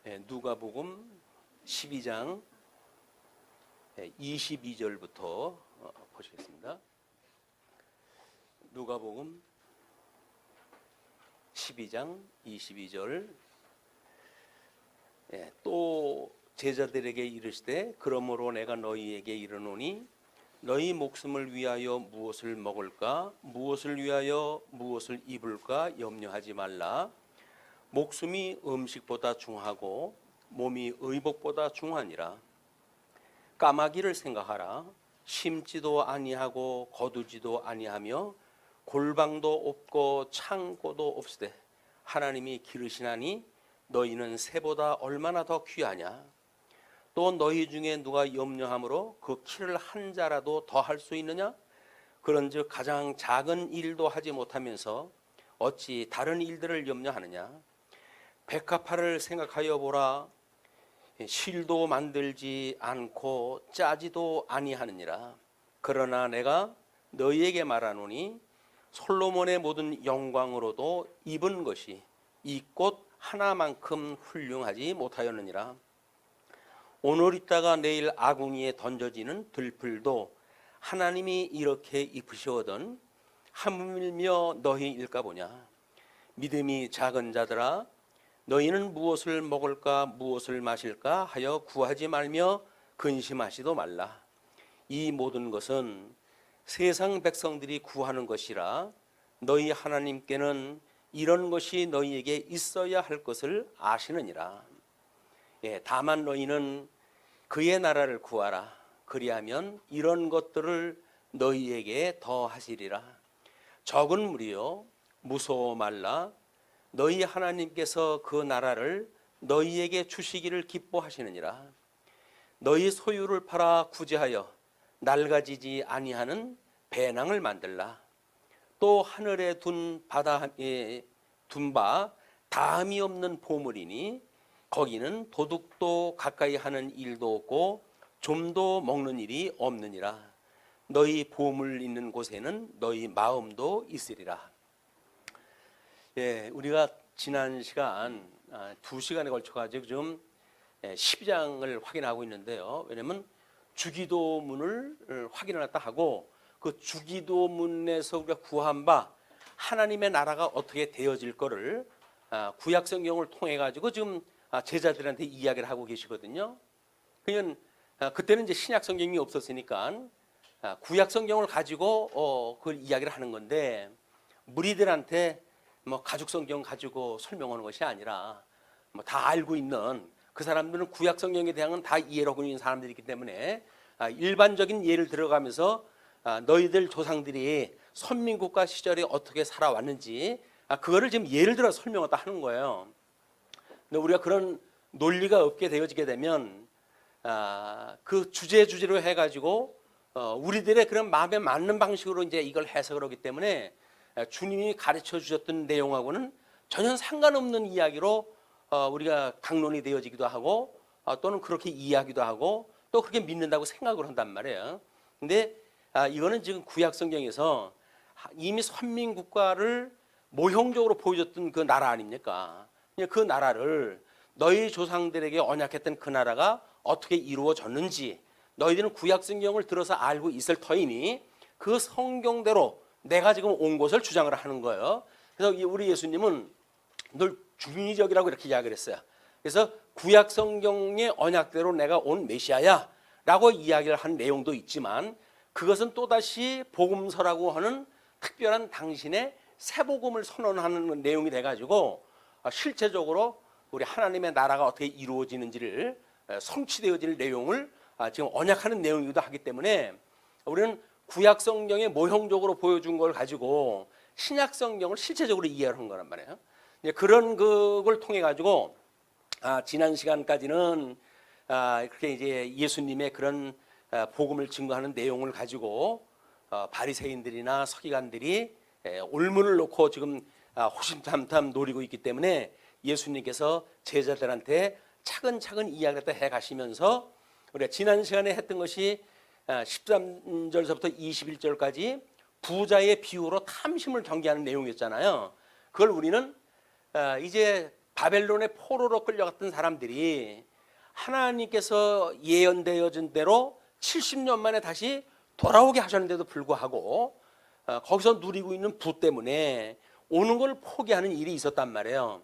누가복음 12장 22절부터 보시겠습니다. 누가복음 12장 22절. 또 제자들에게 이르시되 그러므로 내가 너희에게 이르노니 너희 목숨을 위하여 무엇을 먹을까 무엇을 위하여 무엇을 입을까 염려하지 말라. 목숨이 음식보다 중하고 몸이 의복보다 중하니라. 까마귀를 생각하라. 심지도 아니하고 거두지도 아니하며 골방도 없고 창고도 없으되 하나님이 기르시나니 너희는 새보다 얼마나 더 귀하냐. 또 너희 중에 누가 염려함으로 그 키를 한 자라도 더 할 수 있느냐. 그런즉 가장 작은 일도 하지 못하면서 어찌 다른 일들을 염려하느냐. 백합화를 생각하여 보라. 실도 만들지 않고 짜지도 아니하느니라. 그러나 내가 너희에게 말하노니 솔로몬의 모든 영광으로도 입은 것이 이 꽃 하나만큼 훌륭하지 못하였느니라. 오늘 있다가 내일 아궁이에 던져지는 들풀도 하나님이 이렇게 입으시거든 하물며 너희일까 보냐. 믿음이 작은 자들아, 너희는 무엇을 먹을까 무엇을 마실까 하여 구하지 말며 근심하지도 말라. 이 모든 것은 세상 백성들이 구하는 것이라 너희 하나님께는 이런 것이 너희에게 있어야 할 것을 아시느니라. 다만 너희는 그의 나라를 구하라. 그리하면 이런 것들을 너희에게 더하시리라. 적은 무리여 무서워 말라. 너희 하나님께서 그 나라를 너희에게 주시기를 기뻐하시느니라. 너희 소유를 팔아 구제하여 낡아지지 아니하는 배낭을 만들라. 또 하늘에 둔 바다에 둔 바 다함이 없는 보물이니 거기는 도둑도 가까이 하는 일도 없고 좀도 먹는 일이 없느니라. 너희 보물 있는 곳에는 너희 마음도 있으리라. 우리가 지난 시간 2시간에 걸쳐가지고 좀 12장을 확인하고 있는데요. 왜냐하면 주기도문을 확인하다 하고 그 주기도문에서 우리가 구한 바 하나님의 나라가 어떻게 되어질 거를 구약 성경을 통해 가지고 지금 제자들한테 이야기를 하고 계시거든요. 그냥 그때는 이제 신약 성경이 없었으니까 구약 성경을 가지고 그 이야기를 하는 건데 무리들한테 뭐 가죽 성경 가지고 설명하는 것이 아니라 뭐 다 알고 있는 그 사람들은 구약 성경에 대한 다 이해를 하고 있는 사람들이기 때문에 일반적인 예를 들어가면서 너희들 조상들이 선민국가 시절에 어떻게 살아왔는지 그거를 지금 예를 들어 설명하다 하는 거예요. 근데 우리가 그런 논리가 없게 되어지게 되면 그 주제로 해가지고 우리들의 그런 마음에 맞는 방식으로 이제 이걸 해석을 하기 때문에 주님이 가르쳐 주셨던 내용하고는 전혀 상관없는 이야기로 우리가 강론이 되어지기도 하고 또는 그렇게 이해하기도 하고 또 그렇게 믿는다고 생각을 한단 말이에요. 근데 이거는 지금 구약 성경에서 이미 선민국가를 모형적으로 보여줬던 그 나라 아닙니까? 그 나라를 너희 조상들에게 언약했던 그 나라가 어떻게 이루어졌는지 너희들은 구약 성경을 들어서 알고 있을 터이니 그 성경대로 내가 지금 온 것을 주장을 하는 거예요. 그래서 우리 예수님은 늘 중의적이라고 이렇게 이야기를 했어요. 그래서 구약 성경의 언약대로 내가 온 메시아야 라고 이야기를 한 내용도 있지만 그것은 또다시 복음서라고 하는 특별한 당신의 새 복음을 선언하는 내용이 돼가지고 실제적으로 우리 하나님의 나라가 어떻게 이루어지는지를 성취되어질 내용을 지금 언약하는 내용이기도 하기 때문에 우리는 구약 성경에 모형적으로 보여준 걸 가지고 신약 성경을 실체적으로 이해를 한 거란 말이에요. 그런 그걸 통해 가지고 지난 시간까지는 그렇게 이제 예수님의 그런 복음을 증거하는 내용을 가지고 바리새인들이나 서기관들이 올문을 놓고 지금 호심탐탐 노리고 있기 때문에 예수님께서 제자들한테 차근차근 이야기를 해 가시면서 우리가 지난 시간에 했던 것이 13절서부터 21절까지 부자의 비유로 탐심을 경계하는 내용이었잖아요. 그걸 우리는 이제 바벨론의 포로로 끌려갔던 사람들이 하나님께서 예언되어진 대로 70년 만에 다시 돌아오게 하셨는데도 불구하고 거기서 누리고 있는 부 때문에 오는 걸 포기하는 일이 있었단 말이에요.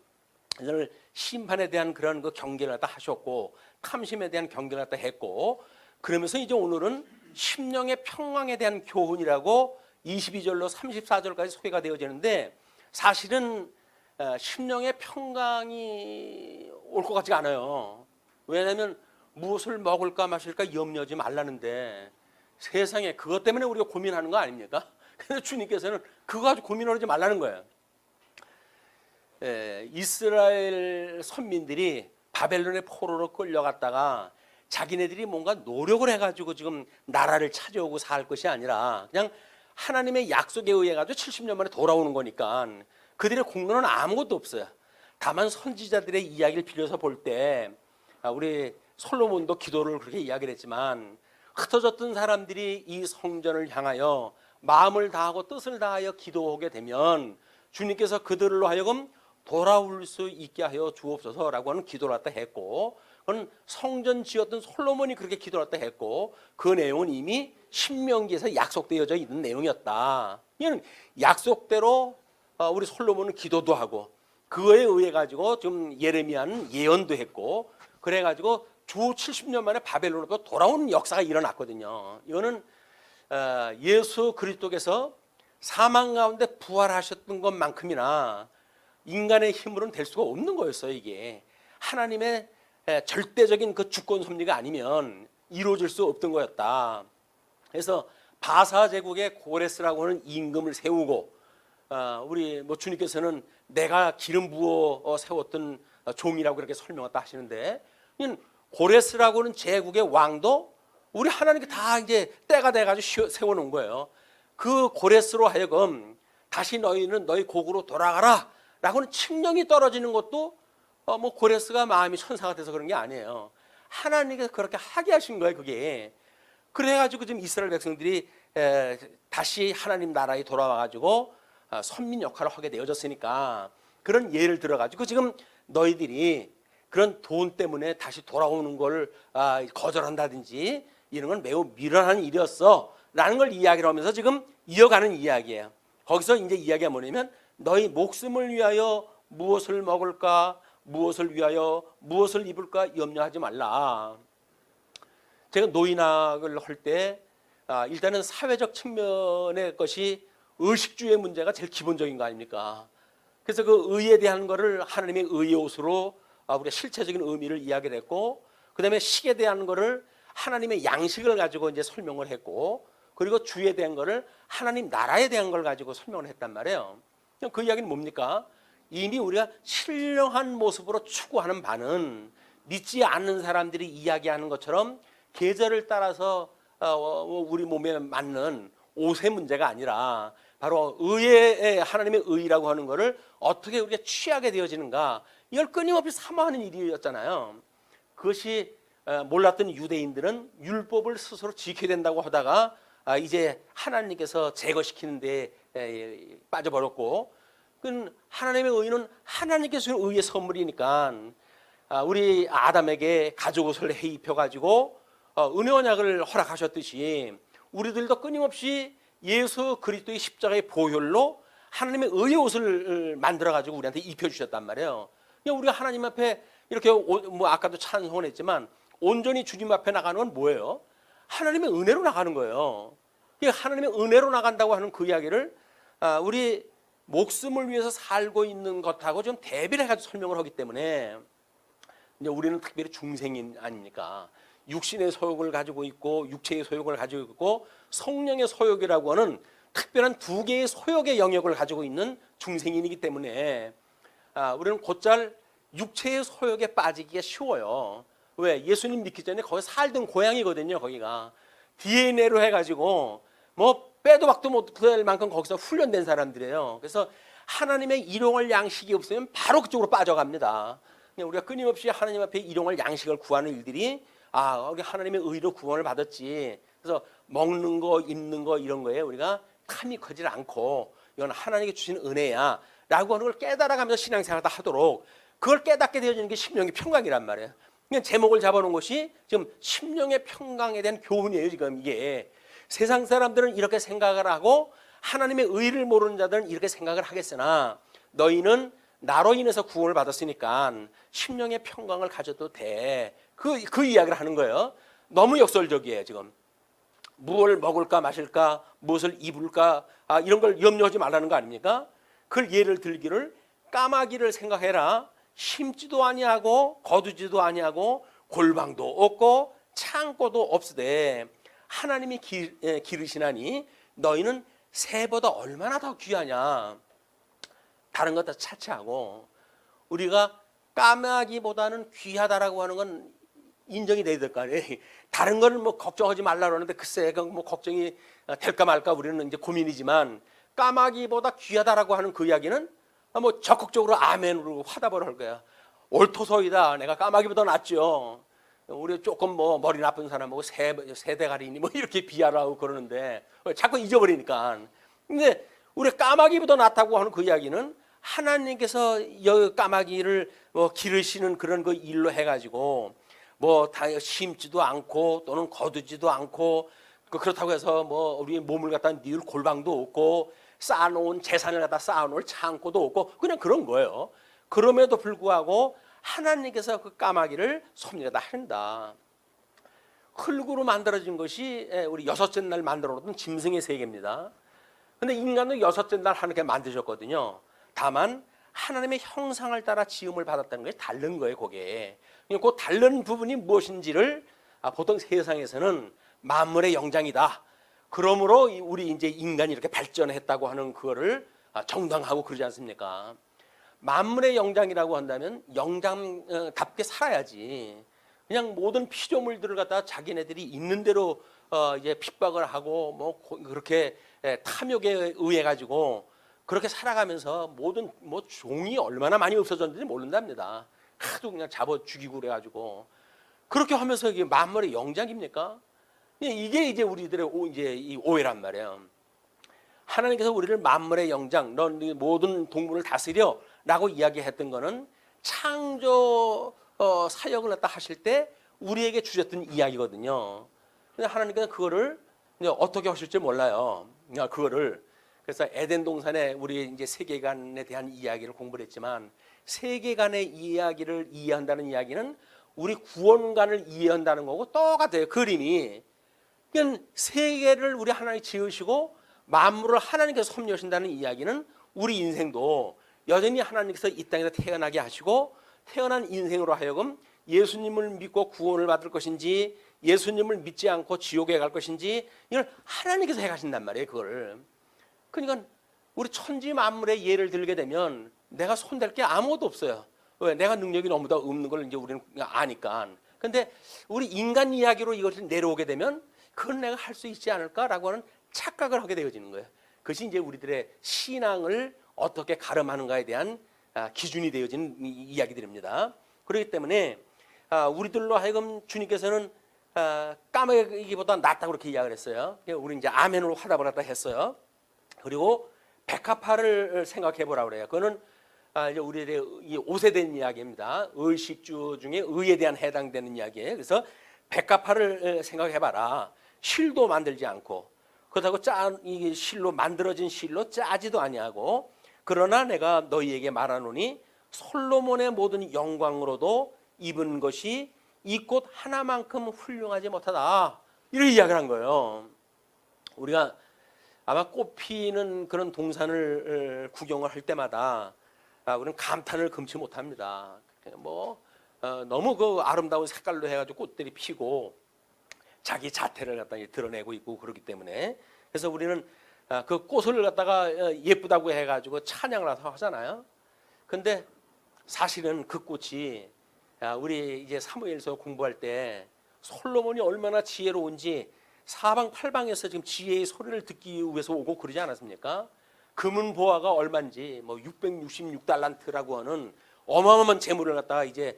오늘 심판에 대한 그런 그 경계를 갖다 하셨고 탐심에 대한 경계를 갖다 했고, 그러면서 이제 오늘은 심령의 평강에 대한 교훈이라고 22절로 34절까지 소개가 되어지는데, 사실은 심령의 평강이 올 것 같지가 않아요. 왜냐하면 무엇을 먹을까 마실까 염려하지 말라는데 세상에 그것 때문에 우리가 고민하는 거 아닙니까? 그래서 주님께서는 그거 가지고 고민하지 말라는 거예요. 이스라엘 선민들이 바벨론의 포로로 끌려갔다가 자기네들이 뭔가 노력을 해가지고 지금 나라를 찾아오고 살 것이 아니라 그냥 하나님의 약속에 의해 가지고 70년 만에 돌아오는 거니까 그들의 공로는 아무것도 없어요. 다만 선지자들의 이야기를 빌려서 볼 때 우리 솔로몬도 기도를 그렇게 이야기를 했지만, 흩어졌던 사람들이 이 성전을 향하여 마음을 다하고 뜻을 다하여 기도하게 되면 주님께서 그들로 하여금 돌아올 수 있게 하여 주옵소서라고 하는 기도를 갖다 했고, 그건 성전 지었던 솔로몬이 그렇게 기도를 갖다 했고, 그 내용은 이미 신명기에서 약속되어져 있는 내용이었다. 이는 약속대로 우리 솔로몬은 기도도 하고 그거에 의해 가지고 좀 예레미야는 예언도 했고, 그래 가지고 주 70년 만에 바벨론으로 돌아오는 역사가 일어났거든요. 이거는 예수 그리스도께서 사망 가운데 부활하셨던 것만큼이나 인간의 힘으로는 될 수가 없는 거였어요. 이게 하나님의 절대적인 그 주권 섭리가 아니면 이루어질 수 없던 거였다. 그래서 바사 제국의 고레스라고 하는 임금을 세우고, 우리 주님께서는 내가 기름 부어 세웠던 종이라고 그렇게 설명했다 하시는데, 고레스라고는 제국의 왕도 우리 하나님께 다 이제 때가 돼가지고 세워놓은 거예요. 그 고레스로 하여금 다시 너희는 너희 고국으로 돌아가라 라고는 칙령이 떨어지는 것도 고레스가 마음이 천사가 돼서 그런 게 아니에요. 하나님께서 그렇게 하게 하신 거예요, 그게. 그래가지고 지금 이스라엘 백성들이 다시 하나님 나라에 돌아와가지고 선민 역할을 하게 되어졌으니까, 그런 예를 들어가지고 지금 너희들이 그런 돈 때문에 다시 돌아오는 걸 거절한다든지 이런 건 매우 미련한 일이었어 라는 걸 이야기를 하면서 지금 이어가는 이야기예요. 거기서 이제 이야기가 뭐냐면, 너희 목숨을 위하여 무엇을 먹을까, 무엇을 위하여 무엇을 입을까 염려하지 말라. 제가 노인학을 할 때 일단은 사회적 측면의 것이 의식주의 문제가 제일 기본적인 거 아닙니까? 그래서 그 의에 대한 거를 하나님의 의의 옷으로 우리가 실체적인 의미를 이야기를 했고, 그 다음에 식에 대한 거를 하나님의 양식을 가지고 이제 설명을 했고, 그리고 주에 대한 거를 하나님 나라에 대한 걸 가지고 설명을 했단 말이에요. 그 이야기는 뭡니까? 이미 우리가 신령한 모습으로 추구하는 바는 믿지 않는 사람들이 이야기하는 것처럼 계절을 따라서 우리 몸에 맞는 옷의 문제가 아니라 바로 의의, 하나님의 의라고 하는 것을 어떻게 우리가 취하게 되어지는가, 이걸 끊임없이 사모하는 일이었잖아요. 그것이 몰랐던 유대인들은 율법을 스스로 지켜야 된다고 하다가 이제 하나님께서 제거시키는 데 빠져버렸고, 하나님의 의는 하나님께서 주신 의의 선물이니까 우리 아담에게 가죽옷을 해입혀가지고 은혜 언약을 허락하셨듯이 우리들도 끊임없이 예수 그리스도의 십자가의 보혈로 하나님의 의의 옷을 만들어가지고 우리한테 입혀주셨단 말이에요. 우리가 하나님 앞에 이렇게 아까도 찬송했지만 온전히 주님 앞에 나가는 건 뭐예요? 하나님의 은혜로 나가는 거예요. 하나님의 은혜로 나간다고 하는 그 이야기를 우리 목숨을 위해서 살고 있는 것하고 좀 대비를 해가지고 설명을 하기 때문에, 이제 우리는 특별히 중생인 아닙니까? 육신의 소욕을 가지고 있고 육체의 소욕을 가지고 있고 성령의 소욕이라고 하는 특별한 두 개의 소욕의 영역을 가지고 있는 중생인이기 때문에 우리는 곧잘 육체의 소욕에 빠지기가 쉬워요. 왜? 예수님 믿기 전에 거기 살던 고향이거든요. 거기가 DNA로 해가지고 빼도 박도 못할 만큼 거기서 훈련된 사람들이에요. 그래서 하나님의 일용할 양식이 없으면 바로 그쪽으로 빠져갑니다. 우리가 끊임없이 하나님 앞에 일용할 양식을 구하는 일들이 우리 하나님의 의로 구원을 받았지, 그래서 먹는 거 입는 거 이런 거에 우리가 탐이 커질 않고 이건 하나님께 주신 은혜야 라고 하는 걸 깨달아가면서 신앙생활을 하도록, 그걸 깨닫게 되어지는 게 심령의 평강이란 말이에요. 그냥 제목을 잡아놓은 것이 지금 심령의 평강에 대한 교훈이에요. 지금 이게 세상 사람들은 이렇게 생각을 하고 하나님의 의를 모르는 자들은 이렇게 생각을 하겠으나 너희는 나로 인해서 구원을 받았으니까 심령의 평강을 가져도 돼. 그 이야기를 하는 거예요. 너무 역설적이에요. 지금 무엇을 먹을까 마실까 무엇을 입을까 이런 걸 염려하지 말라는 거 아닙니까? 그걸 예를 들기를 까마귀를 생각해라. 심지도 아니하고 거두지도 아니하고 골방도 없고 창고도 없으되 하나님이 기르시나니 너희는 새보다 얼마나 더 귀하냐. 다른 것 다 차치하고 우리가 까마귀보다는 귀하다라고 하는 건 인정이 돼야 될 거 아니에요. 다른 거는 뭐 걱정하지 말라고 하는데 글쎄 뭐 걱정이 될까 말까 우리는 이제 고민이지만 까마귀보다 귀하다라고 하는 그 이야기는 뭐 적극적으로 아멘으로 화답을 할 거야. 옳토소이다. 내가 까마귀보다 낫죠. 우리 조금 뭐 머리 나쁜 사람하고 세대가리니 뭐 이렇게 비하라고 그러는데 자꾸 잊어버리니까. 근데 우리 까마귀보다 낫다고 하는 그 이야기는 하나님께서 이 까마귀를 뭐 기르시는 그런 그 일로 해가지고 뭐 다 심지도 않고 또는 거두지도 않고 그렇다고 해서 뭐 우리 몸을 갖다 뉘울 골방도 없고 쌓아놓은 재산을 갖다 쌓아놓을 창고도 없고 그냥 그런 거예요. 그럼에도 불구하고 하나님께서 그 까마귀를 섭리하다 한다. 흙으로 만들어진 것이 우리 여섯째 날 만들어 놓은 짐승의 세계입니다. 근데 인간도 여섯째 날 하나님께 만드셨거든요. 다만 하나님의 형상을 따라 지음을 받았다는 것이 다른 거예요. 그게 그 다른 부분이 무엇인지를 보통 세상에서는 만물의 영장이다. 그러므로 우리 이제 인간이 이렇게 발전했다고 하는 그거를 정당하고 그러지 않습니까? 만물의 영장이라고 한다면 영장답게 살아야지. 그냥 모든 피조물들을 갖다가 자기네들이 있는 대로 이제 핍박을 하고 뭐 그렇게 탐욕에 의해 가지고 그렇게 살아가면서 모든 뭐 종이 얼마나 많이 없어졌는지 모른답니다. 하도 그냥 잡아 죽이고 그래가지고 그렇게 하면서 이게 만물의 영장입니까? 이게 이제 우리들의 이제 이 오해란 말이에요. 하나님께서 우리를 만물의 영장, 넌 모든 동물을 다스려라고 이야기했던 거는 창조 사역을 갖다 하실 때 우리에게 주셨던 이야기거든요. 근데 하나님께서 그거를 어떻게 하실지 몰라요. 그거를 그래서 에덴 동산에 우리 이제 세계관에 대한 이야기를 공부를 했지만 세계관의 이야기를 이해한다는 이야기는 우리 구원관을 이해한다는 거고 똑같아요. 그림이. 그러니까 세계를 우리 하나님이 지으시고 만물을 하나님께서 섭리하신다는 이야기는 우리 인생도 여전히 하나님께서 이 땅에서 태어나게 하시고 태어난 인생으로 하여금 예수님을 믿고 구원을 받을 것인지 예수님을 믿지 않고 지옥에 갈 것인지 이걸 하나님께서 해가신단 말이에요. 그걸. 그러니까 우리 천지 만물의 예를 들게 되면 내가 손댈 게 아무것도 없어요. 왜? 내가 능력이 너무 더 없는 걸 이제 우리는 아니까. 근데 우리 인간 이야기로 이것을 내려오게 되면 그건 내가 할 수 있지 않을까라고 하는 착각을 하게 되어지는 거예요. 그것이 이제 우리들의 신앙을 어떻게 가름하는가에 대한 기준이 되어진 이야기들입니다. 그렇기 때문에 우리들로 하여금 주님께서는 까마귀보다 낫다고 그렇게 이야기를 했어요. 우리 이제 아멘으로 화답을 갖다 했어요. 그리고 백합화를 생각해 보라고 그래요. 그거는 이제 우리의 이 옷에 대한 이야기입니다. 의식주 중에 의에 대한 해당되는 이야기예요. 그래서 백합화를 생각해 봐라. 실도 만들지 않고 그렇다고 이 실로 만들어진 실로 짜지도 아니하고 그러나 내가 너희에게 말하노니 솔로몬의 모든 영광으로도 입은 것이 이 꽃 하나만큼 훌륭하지 못하다. 이런 이야기를 한 거예요. 우리가 아마 꽃 피는 그런 동산을 구경을 할 때마다 우리는 감탄을 금치 못합니다. 뭐 너무 그 아름다운 색깔로 해가지고 꽃들이 피고 자기 자태를 갖다가 드러내고 있고 그렇기 때문에 그래서 우리는 그 꽃을 갖다가 예쁘다고 해가지고 찬양을 하잖아요. 근데 사실은 그 꽃이 우리 이제 사무엘서 공부할 때 솔로몬이 얼마나 지혜로운지 사방팔방에서 지금 지혜의 소리를 듣기 위해서 오고 그러지 않았습니까? 금은 보화가 얼마인지 뭐 666달란트라고 하는 어마어마한 재물을 갖다가 이제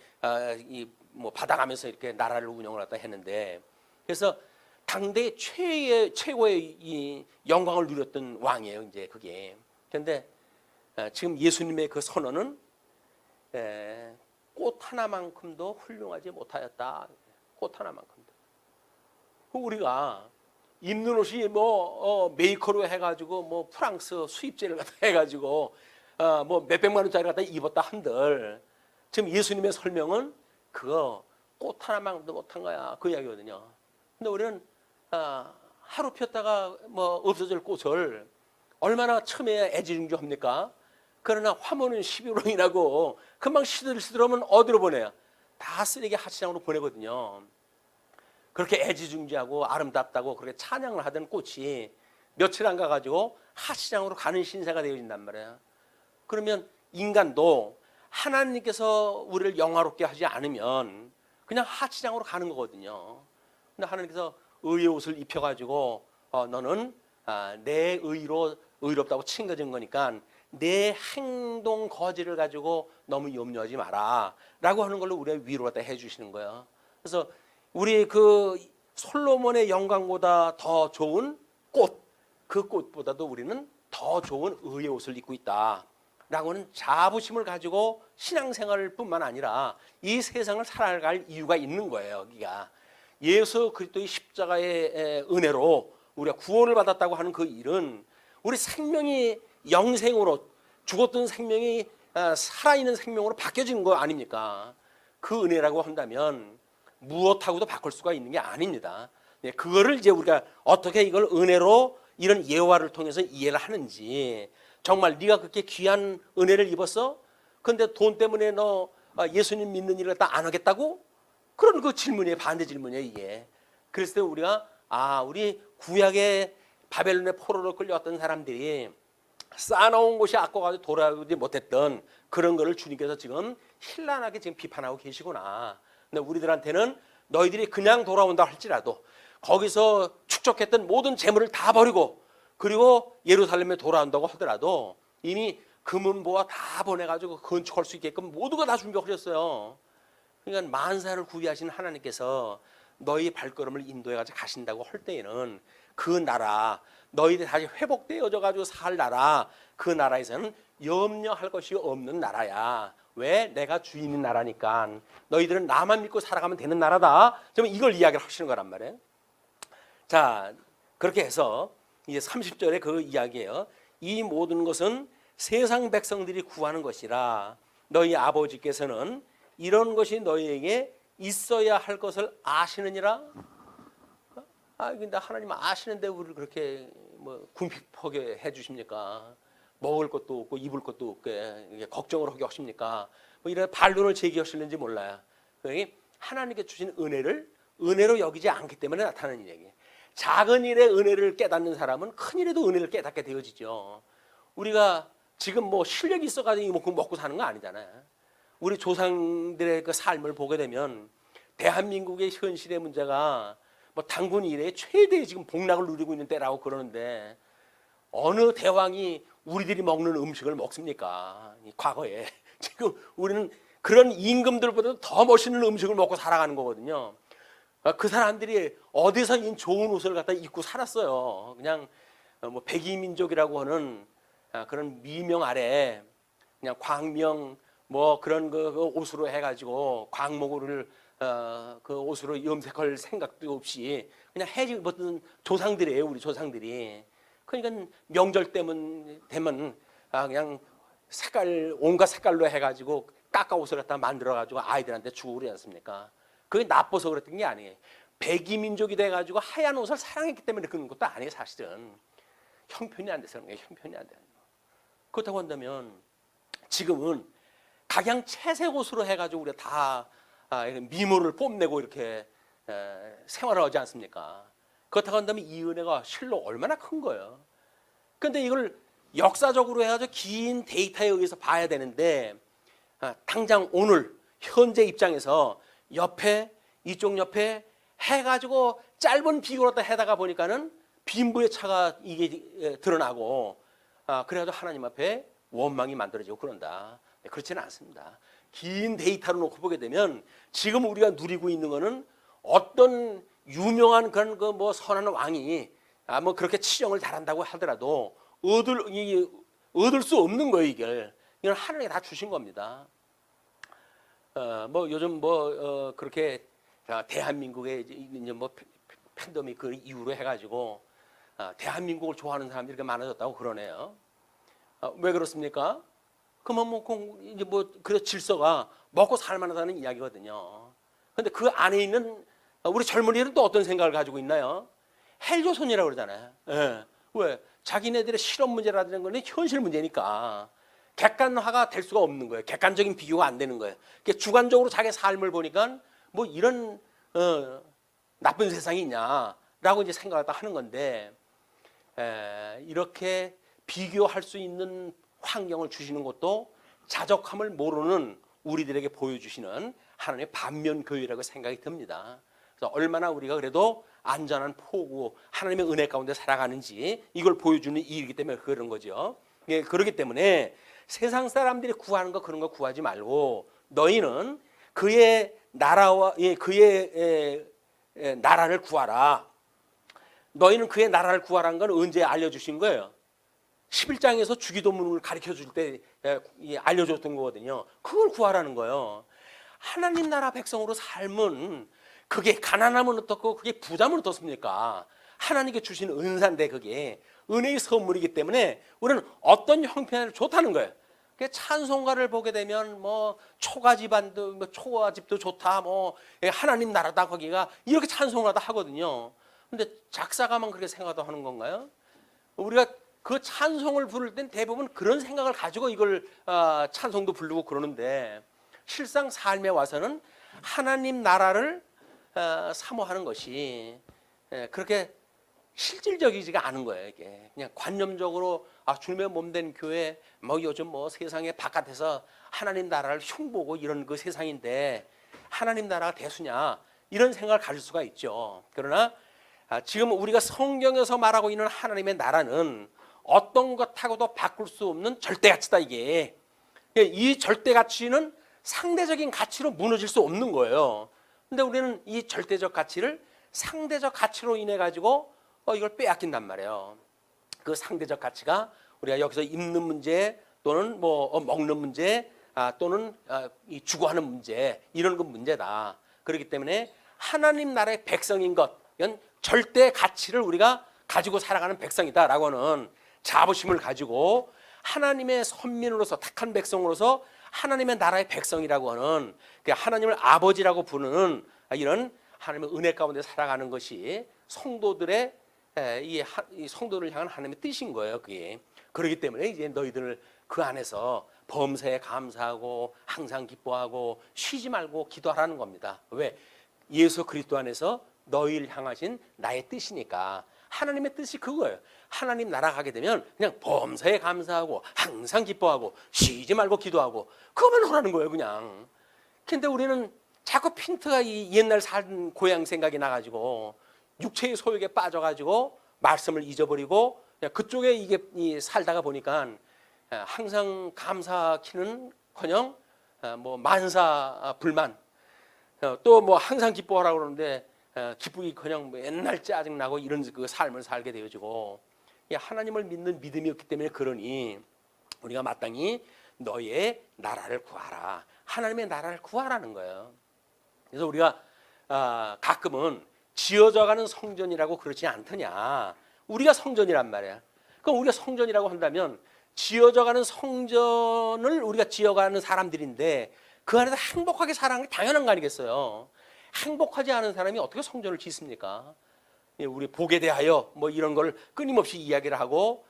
뭐 받아가면서 이렇게 나라를 운영을 갖다 했는데 그래서 당대 최고의 이 영광을 누렸던 왕이에요. 이제 그게. 그런데 지금 예수님의 그 선언은 꽃 하나만큼도 훌륭하지 못하였다. 꽃 하나만큼도. 우리가 입는 옷이 메이커로 해가지고 프랑스 수입제를 갖다 해가지고 몇백만 원짜리 갖다 입었다 한들, 지금 예수님의 설명은 그거 꽃 하나만큼도 못한 거야, 그 이야기거든요. 근데 우리는 하루 폈다가 없어질 꽃을 얼마나 처음에 애지중지합니까? 그러나 화무는 11로 인하고 금방 시들시들하면 어디로 보내요? 다 쓰레기 하시장으로 보내거든요. 그렇게 애지중지하고 아름답다고 그렇게 찬양을 하던 꽃이 며칠 안 가가지고 하시장으로 가는 신세가 되어진단 말이에요. 그러면 인간도 하나님께서 우리를 영화롭게 하지 않으면 그냥 하시장으로 가는 거거든요. 근데 하나님께서 의의 옷을 입혀가지고 너는 내 의로 의롭다고 칭겨진 거니까 내 행동 거지를 가지고 너무 염려하지 마라 라고 하는 걸로 우리가 위로를 해주시는 거예요. 그래서 우리 그 솔로몬의 영광보다 더 좋은 꽃, 그 꽃보다도 우리는 더 좋은 의의 옷을 입고 있다 라고는 자부심을 가지고 신앙생활 뿐만 아니라 이 세상을 살아갈 이유가 있는 거예요. 여기가 예수 그리스도의 십자가의 은혜로 우리가 구원을 받았다고 하는 그 일은 우리 생명이 영생으로, 죽었던 생명이 살아있는 생명으로 바뀌어지는 거 아닙니까? 그 은혜라고 한다면 무엇하고도 바꿀 수가 있는 게 아닙니다. 그거를 이제 우리가 어떻게 이걸 은혜로 이런 예화를 통해서 이해를 하는지, 정말 네가 그렇게 귀한 은혜를 입었어? 근데 돈 때문에 너 예수님 믿는 일을 다 안 하겠다고? 그런 그 질문이에요. 반대 질문이에요, 이게. 그랬을 때 우리가 우리 구약의 바벨론의 포로로 끌려왔던 사람들이 쌓아놓은 곳이 아까워가지고 돌아오지 못했던 그런 거를 주님께서 지금 현란하게 지금 비판하고 계시구나. 근데 우리들한테는 너희들이 그냥 돌아온다 할지라도 거기서 축적했던 모든 재물을 다 버리고 그리고 예루살렘에 돌아온다고 하더라도 이미 금은보화 다 보내가지고 건축할 수 있게끔 모두가 다 준비하셨어요. 그러니까 만사를 구비하신 하나님께서 너희 발걸음을 인도해가지고 가신다고 할 때에는 그 나라, 너희들이 다시 회복되어져 가지고 살 나라, 그 나라에서는 염려할 것이 없는 나라야. 왜? 내가 주인인 나라니까. 너희들은 나만 믿고 살아가면 되는 나라다. 지금 이걸 이야기를 하시는 거란 말이에요. 자, 그렇게 해서 이제 30절에 그 이야기예요. 이 모든 것은 세상 백성들이 구하는 것이라 너희 아버지께서는 이런 것이 너희에게 있어야 할 것을 아시느니라. 근데 하나님 아시는데 우리를 그렇게 궁핍하게 해주십니까? 먹을 것도 없고 입을 것도 없게 걱정을 하게 하십니까? 이런 반론을 제기하시는지 몰라요. 하나님께 주신 은혜를 은혜로 여기지 않기 때문에 나타나는 얘기예요. 작은 일에 은혜를 깨닫는 사람은 큰 일에도 은혜를 깨닫게 되어지죠. 우리가 지금 실력이 있어가지고 이만큼 먹고 사는 거 아니잖아요. 우리 조상들의 그 삶을 보게 되면 대한민국의 현실의 문제가 단군 이래 최대의 지금 복락을 누리고 있는 때라고 그러는데 어느 대왕이 우리들이 먹는 음식을 먹습니까? 과거에. 지금 우리는 그런 임금들보다 더 멋있는 음식을 먹고 살아가는 거거든요. 그 사람들이 어디서 이 좋은 옷을 갖다 입고 살았어요. 그냥 백이민족이라고 하는 그런 미명 아래 그냥 광명 그런 그 옷으로 해가지고 광목을 그 옷으로 염색할 생각도 없이 그냥 해지 입었던 조상들이에요. 우리 조상들이. 그러니까 명절 되면 그냥 온갖 색깔로 해가지고 깎아 옷을 갖다 만들어가지고 아이들한테 주고 그러지 않습니까? 그게 나빠서 그랬던 게 아니에요. 백이민족이 돼가지고 하얀 옷을 사랑했기 때문에 그런 것도 아니에요. 사실은 형편이 안 돼서 그런 거예요. 형편이 안 돼요. 그렇다고 한다면 지금은 각양 채색 옷으로 해가지고 우리가 다 미모를 뽐내고 이렇게 생활을 하지 않습니까? 그렇다고 한다면 이 은혜가 실로 얼마나 큰 거예요. 그런데 이걸 역사적으로 해가지고 긴 데이터에 의해서 봐야 되는데 당장 오늘 현재 입장에서 이쪽 옆에 해가지고 짧은 비교로 해다가 보니까는 빈부의 차가 이게 드러나고 그래가지고 하나님 앞에 원망이 만들어지고 그런다. 그렇지는 않습니다. 긴 데이터로 놓고 보게 되면 지금 우리가 누리고 있는 거는 어떤 유명한 그런 선한 왕이 그렇게 치정을 잘한다고 하더라도 얻을 수 없는 거예요. 이건 하나님이 다 주신 겁니다. 뭐 요즘 뭐 그렇게 대한민국의 이제 뭐 팬덤이 그 이후로 해가지고 대한민국을 좋아하는 사람들이 이렇게 많아졌다고 그러네요. 왜 그렇습니까? 그러면 뭐 이제 뭐 그 질서가 먹고 살만하다는 이야기거든요. 근데 그 안에 있는 우리 젊은이들은 또 어떤 생각을 가지고 있나요? 헬조선이라고 그러잖아요. 예. 왜? 자기네들의 실험 문제라는 건 현실 문제니까 객관화가 될 수가 없는 거예요. 객관적인 비교가 안 되는 거예요. 그러니까 주관적으로 자기 삶을 보니까 뭐 이런 나쁜 세상이 있냐라고 이제 생각을 하는 건데 이렇게 비교할 수 있는 환경을 주시는 것도 자족함을 모르는 우리들에게 보여주시는 하나님의 반면 교회라고 생각이 듭니다. 그래서 얼마나 우리가 그래도 안전한 포구 하나님의 은혜 가운데 살아가는지 이걸 보여주는 일이기 때문에 그런 거죠. 예, 그렇기 때문에 세상 사람들이 구하는 거 그런 거 구하지 말고 너희는 그의 나라와 그의 나라를 구하라. 너희는 그의 나라를 구하라는 건 언제 알려주신 거예요? 11장에서 주기도문을 가르쳐 줄 때 알려줬던 거거든요. 그걸 구하라는 거예요. 하나님 나라 백성으로 삶은 그게 가난하면 어떻고 그게 부자면 어떻습니까? 하나님께 주신 은사인데 그게 은혜의 선물이기 때문에 우리는 어떤 형편에도 좋다는 거예요. 찬송가를 보게 되면 뭐 초가 집안도 뭐 초가 집도 좋다 뭐 하나님 나라다 거기가 이렇게 찬송하다 하거든요. 근데 작사가만 그렇게 생각도 하는 건가요? 우리가 그 찬송을 부를 땐 대부분 그런 생각을 가지고 이걸 찬송도 부르고 그러는데 실상 삶에 와서는 하나님 나라를 사모하는 것이 그렇게 실질적이지가 않은 거예요. 이게 그냥 관념적으로 주님의 몸된 교회 뭐 요즘 뭐 세상에 바깥에서 하나님 나라를 흉보고 이런 그 세상인데 하나님 나라가 대수냐 이런 생각을 가질 수가 있죠. 그러나 지금 우리가 성경에서 말하고 있는 하나님의 나라는 어떤 것하고도 바꿀 수 없는 절대 가치다 이게. 이 절대 가치는 상대적인 가치로 무너질 수 없는 거예요. 근데 우리는 이 절대적 가치를 상대적 가치로 인해 가지고 이걸 빼앗긴단 말이에요. 그 상대적 가치가 우리가 여기서 입는 문제 또는 뭐 먹는 문제 또는 이 주거하는 문제 이런 건 문제다. 그렇기 때문에 하나님 나라의 백성인 것 이건 절대 가치를 우리가 가지고 살아가는 백성이다라고는 자부심을 가지고 하나님의 선민으로서 택한 백성으로서 하나님의 나라의 백성이라고 하는 하나님을 아버지라고 부르는 이런 하나님의 은혜 가운데 살아가는 것이 성도들의 이 성도를 향한 하나님의 뜻인 거예요. 그게 그렇기 때문에 이제 너희들 그 안에서 범사에 감사하고 항상 기뻐하고 쉬지 말고 기도하라는 겁니다. 왜? 예수 그리스도 안에서 너희를 향하신 나의 뜻이니까. 하나님의 뜻이 그거예요. 하나님 나라 가게 되면 그냥 범사에 감사하고 항상 기뻐하고 쉬지 말고 기도하고 그거만 하라는 거예요. 그냥. 근데 우리는 자꾸 핀트가 이 옛날 산 고향 생각이 나가지고 육체의 소욕에 빠져가지고 말씀을 잊어버리고 그쪽에 이게 살다가 보니까 항상 감사키는커녕 뭐 만사 불만 또 뭐 항상 기뻐하라고 그러는데 기쁘기커녕 맨날 짜증나고 이런 그 삶을 살게 되어지고 하나님을 믿는 믿음이 없기 때문에 그러니 우리가 마땅히 너의 나라를 구하라. 하나님의 나라를 구하라는 거예요. 그래서 우리가 가끔은 지어져가는 성전이라고 그렇지 않더냐. 우리가 성전이란 말이야. 그럼 우리가 성전이라고 한다면 지어져가는 성전을 우리가 지어가는 사람들인데 그 안에서 행복하게 살아가는 게 당연한 거 아니겠어요. 행복하지 않은 사람이 어떻게 성전을 짓습니까? 우리 복에 대하여 뭐 이런 걸 끊임없이 이야기를 하고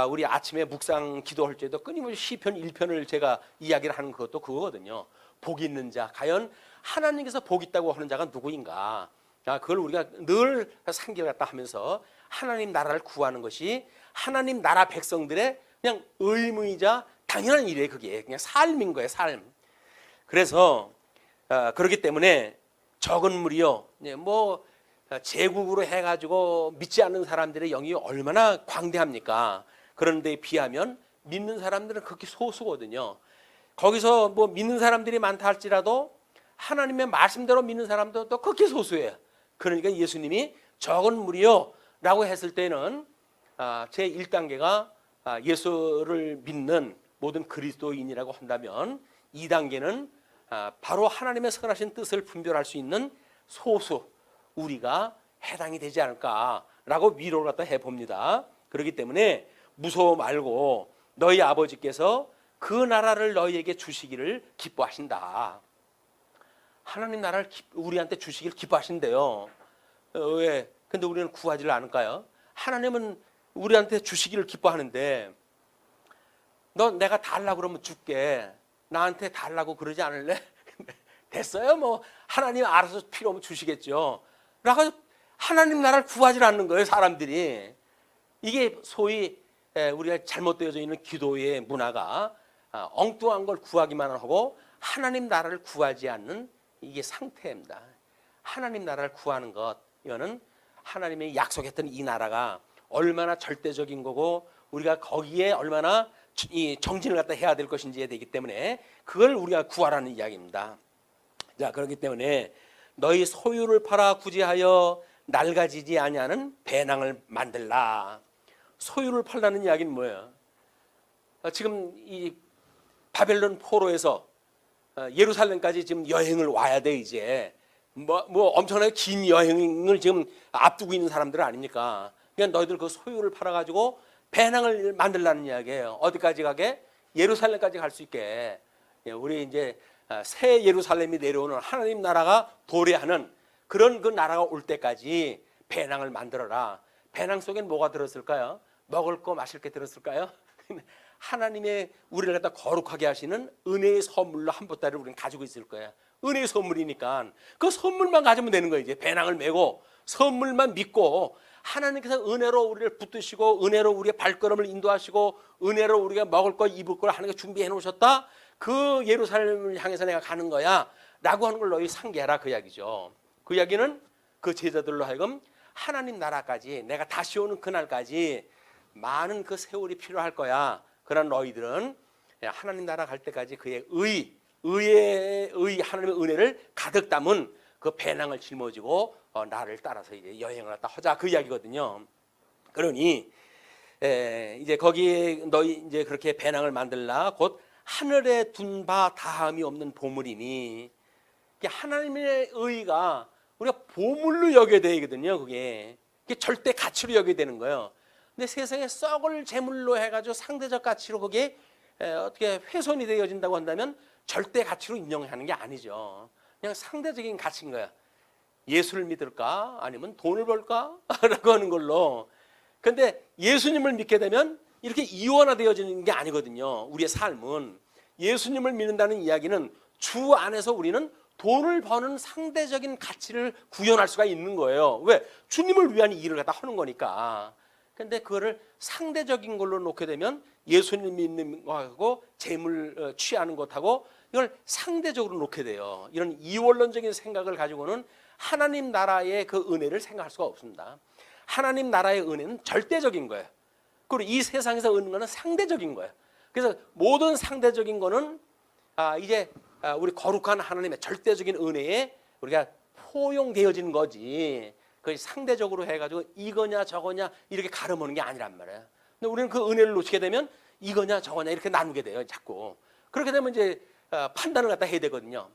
우리 아침에 묵상 기도할 때도 끊임없이 시편 1편을 제가 이야기를 하는 것도 그거거든요. 복 있는 자, 과연 하나님께서 복 있다고 하는 자가 누구인가? 그걸 우리가 늘 상기를 갖다 하면서 하나님 나라를 구하는 것이 하나님 나라 백성들의 그냥 의무이자 당연한 일이에요. 그게 그냥 삶인 거예요. 삶. 그래서 그렇기 때문에 적은 무리요. 뭐 제국으로 해가지고 믿지 않는 사람들의 영이 얼마나 광대합니까? 그런데 비하면 믿는 사람들은 극히 소수거든요. 거기서 뭐 믿는 사람들이 많다 할지라도 하나님의 말씀대로 믿는 사람도 또 극히 소수예요. 그러니까 예수님이 적은 무리요 라고 했을 때는 제 1단계가 예수를 믿는 모든 그리스도인이라고 한다면 2단계는 바로 하나님의 선하신 뜻을 분별할 수 있는 소수 우리가 해당이 되지 않을까라고 위로를 갖다 해봅니다. 그렇기 때문에 무서워 말고 너희 아버지께서 그 나라를 너희에게 주시기를 기뻐하신다. 하나님 나라를 우리한테 주시기를 기뻐하신대요. 왜? 근데 우리는 구하지를 않을까요? 하나님은 우리한테 주시기를 기뻐하는데 너 내가 달라고 그러면 줄게. 나한테 달라고 그러지 않을래? 됐어요. 뭐 하나님 알아서 필요 없으면 주시겠죠. 라고 하나님 나라를 구하지 않는 거예요, 사람들이. 이게 소위 우리가 잘못되어져 있는 기도의 문화가 엉뚱한 걸 구하기만 하고 하나님 나라를 구하지 않는 이게 상태입니다. 하나님 나라를 구하는 것, 이거는 하나님이 약속했던 이 나라가 얼마나 절대적인 거고 우리가 거기에 얼마나 이 정진을 갖다 해야 될 것인지에 되기 때문에 그걸 우리가 구하라는 이야기입니다. 자, 그렇기 때문에 너희 소유를 팔아 구제하여 낡아지지 아니하는 배낭을 만들라. 소유를 팔라는 이야기는 뭐예요? 지금 이 바벨론 포로에서 예루살렘까지 지금 여행을 와야 돼. 이제 뭐 엄청나게 긴 여행을 지금 앞두고 있는 사람들 아닙니까? 그러니까 너희들 그 소유를 팔아가지고 배낭을 만들라는 이야기예요. 어디까지 가게? 예루살렘까지 갈 수 있게. 우리 이제 새 예루살렘이 내려오는 하나님 나라가 도래하는 그런 그 나라가 올 때까지 배낭을 만들어라. 배낭 속엔 뭐가 들었을까요? 먹을 거 마실 게 들었을까요? 하나님의 우리를 갖다 거룩하게 하시는 은혜의 선물로 한 보따리를 우리는 가지고 있을 거예요. 은혜의 선물이니까 그 선물만 가지면 되는 거예요. 이제 배낭을 메고 선물만 믿고 하나님께서 은혜로 우리를 붙드시고 은혜로 우리의 발걸음을 인도하시고 은혜로 우리가 먹을 거 입을 걸 하나님께 준비해 놓으셨다. 그 예루살렘을 향해서 내가 가는 거야 라고 하는 걸 너희 상기해라, 그 이야기죠. 그 이야기는 그 제자들로 하여금 하나님 나라까지 내가 다시 오는 그날까지 많은 그 세월이 필요할 거야. 그러나 너희들은 하나님 나라 갈 때까지 그의 의의 하나님의 은혜를 가득 담은 그 배낭을 짊어지고 나를 따라서 이제 여행을 하다 하자, 그 이야기거든요. 그러니 이제 거기에 너희 이제 그렇게 배낭을 만들라. 곧 하늘에 둔 바 다함이 없는 보물이니, 하나님의 의가 우리가 보물로 여겨야 되거든요. 그게 절대 가치로 여겨야 되는 거예요. 근데 세상에 썩을 재물로 해가지고 상대적 가치로 그게 어떻게 훼손이 되어진다고 한다면 절대 가치로 인정하는 게 아니죠. 그냥 상대적인 가치인 거야. 예수를 믿을까? 아니면 돈을 벌까? 라고 하는 걸로. 근데 예수님을 믿게 되면 이렇게 이원화되어지는 게 아니거든요. 우리의 삶은. 예수님을 믿는다는 이야기는 주 안에서 우리는 돈을 버는 상대적인 가치를 구현할 수가 있는 거예요. 왜? 주님을 위한 일을 갖다 하는 거니까. 근데 그거를 상대적인 걸로 놓게 되면 예수님 믿는 거하고 재물 취하는 것하고 이걸 상대적으로 놓게 돼요. 이런 이원론적인 생각을 가지고는 하나님 나라의 그 은혜를 생각할 수가 없습니다. 하나님 나라의 은혜는 절대적인 거예요. 그리고 이 세상에서 얻는 거는 상대적인 거예요. 그래서 모든 상대적인 거는 이제 우리 거룩한 하나님의 절대적인 은혜에 우리가 포용되어지는 거지. 그 상대적으로 해가지고 이거냐 저거냐 이렇게 가름하는 게 아니란 말이에요. 근데 우리는 그 은혜를 놓치게 되면 이거냐 저거냐 이렇게 나누게 돼요, 자꾸. 그렇게 되면 이제 판단을 갖다 해야 되거든요.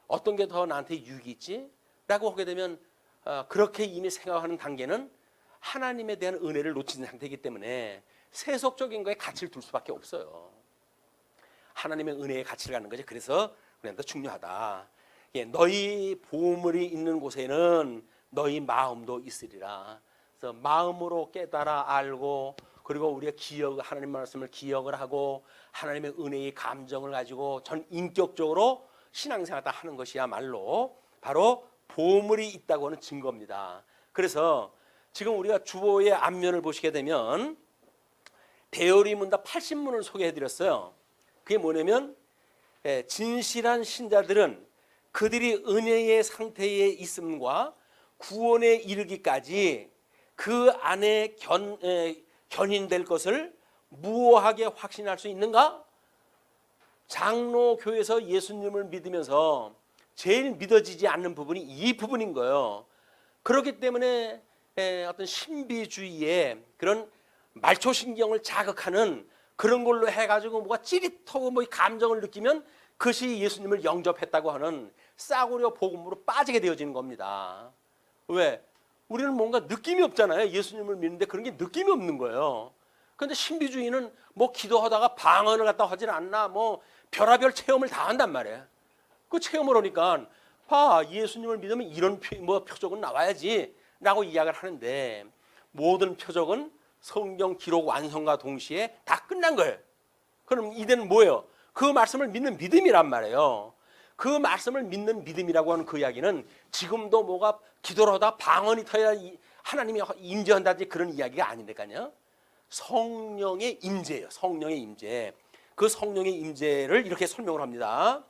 어떤 게 더 나한테 유익이 있지? 라고 하게 되면 그렇게 이미 생각하는 단계는 하나님에 대한 은혜를 놓친 상태이기 때문에 세속적인 거에 가치를 둘 수밖에 없어요. 하나님의 은혜의 가치를 갖는 거지. 그래서 우리한테 중요하다. 너희 보물이 있는 곳에는 너희 마음도 있으리라. 그래서 마음으로 깨달아 알고, 그리고 우리가 하나님 말씀을 기억을 하고 하나님의 은혜의 감정을 가지고 전 인격적으로 신앙생활을 하는 것이야말로 바로 보물이 있다고 하는 증거입니다. 그래서 지금 우리가 주보의 앞면을 보시게 되면 대요리문답 80문을 소개해드렸어요. 그게 뭐냐면 진실한 신자들은 그들이 은혜의 상태에 있음과 구원에 이르기까지 그 안에 견인될 것을 무오하게 확신할 수 있는가? 장로교에서 예수님을 믿으면서 제일 믿어지지 않는 부분이 이 부분인 거예요. 그렇기 때문에 어떤 신비주의의 그런 말초신경을 자극하는 그런 걸로 해가지고 뭐가 찌릿하고 뭐 감정을 느끼면 그것이 예수님을 영접했다고 하는 싸구려 복음으로 빠지게 되어지는 겁니다. 왜? 우리는 뭔가 느낌이 없잖아요. 예수님을 믿는데 그런 게 느낌이 없는 거예요. 그런데 신비주의는 뭐 기도하다가 방언을 갖다 하진 않나, 뭐 별의별 체험을 다 한단 말이에요. 그 체험을 하니까 봐, 예수님을 믿으면 이런 표적은 나와야지 라고 이야기를 하는데, 모든 표적은 성경 기록 완성과 동시에 다 끝난 거예요. 그럼 이제는 뭐예요? 그 말씀을 믿는 믿음이란 말이에요. 그 말씀을 믿는 믿음이라고 하는 그 이야기는 지금도 뭐가 기도를 하다 방언이 터야 하나님이 임재한다든지 그런 이야기가 아니니까요. 성령의 임재예요. 성령의 임재. 그 성령의 임재를 이렇게 설명을 합니다.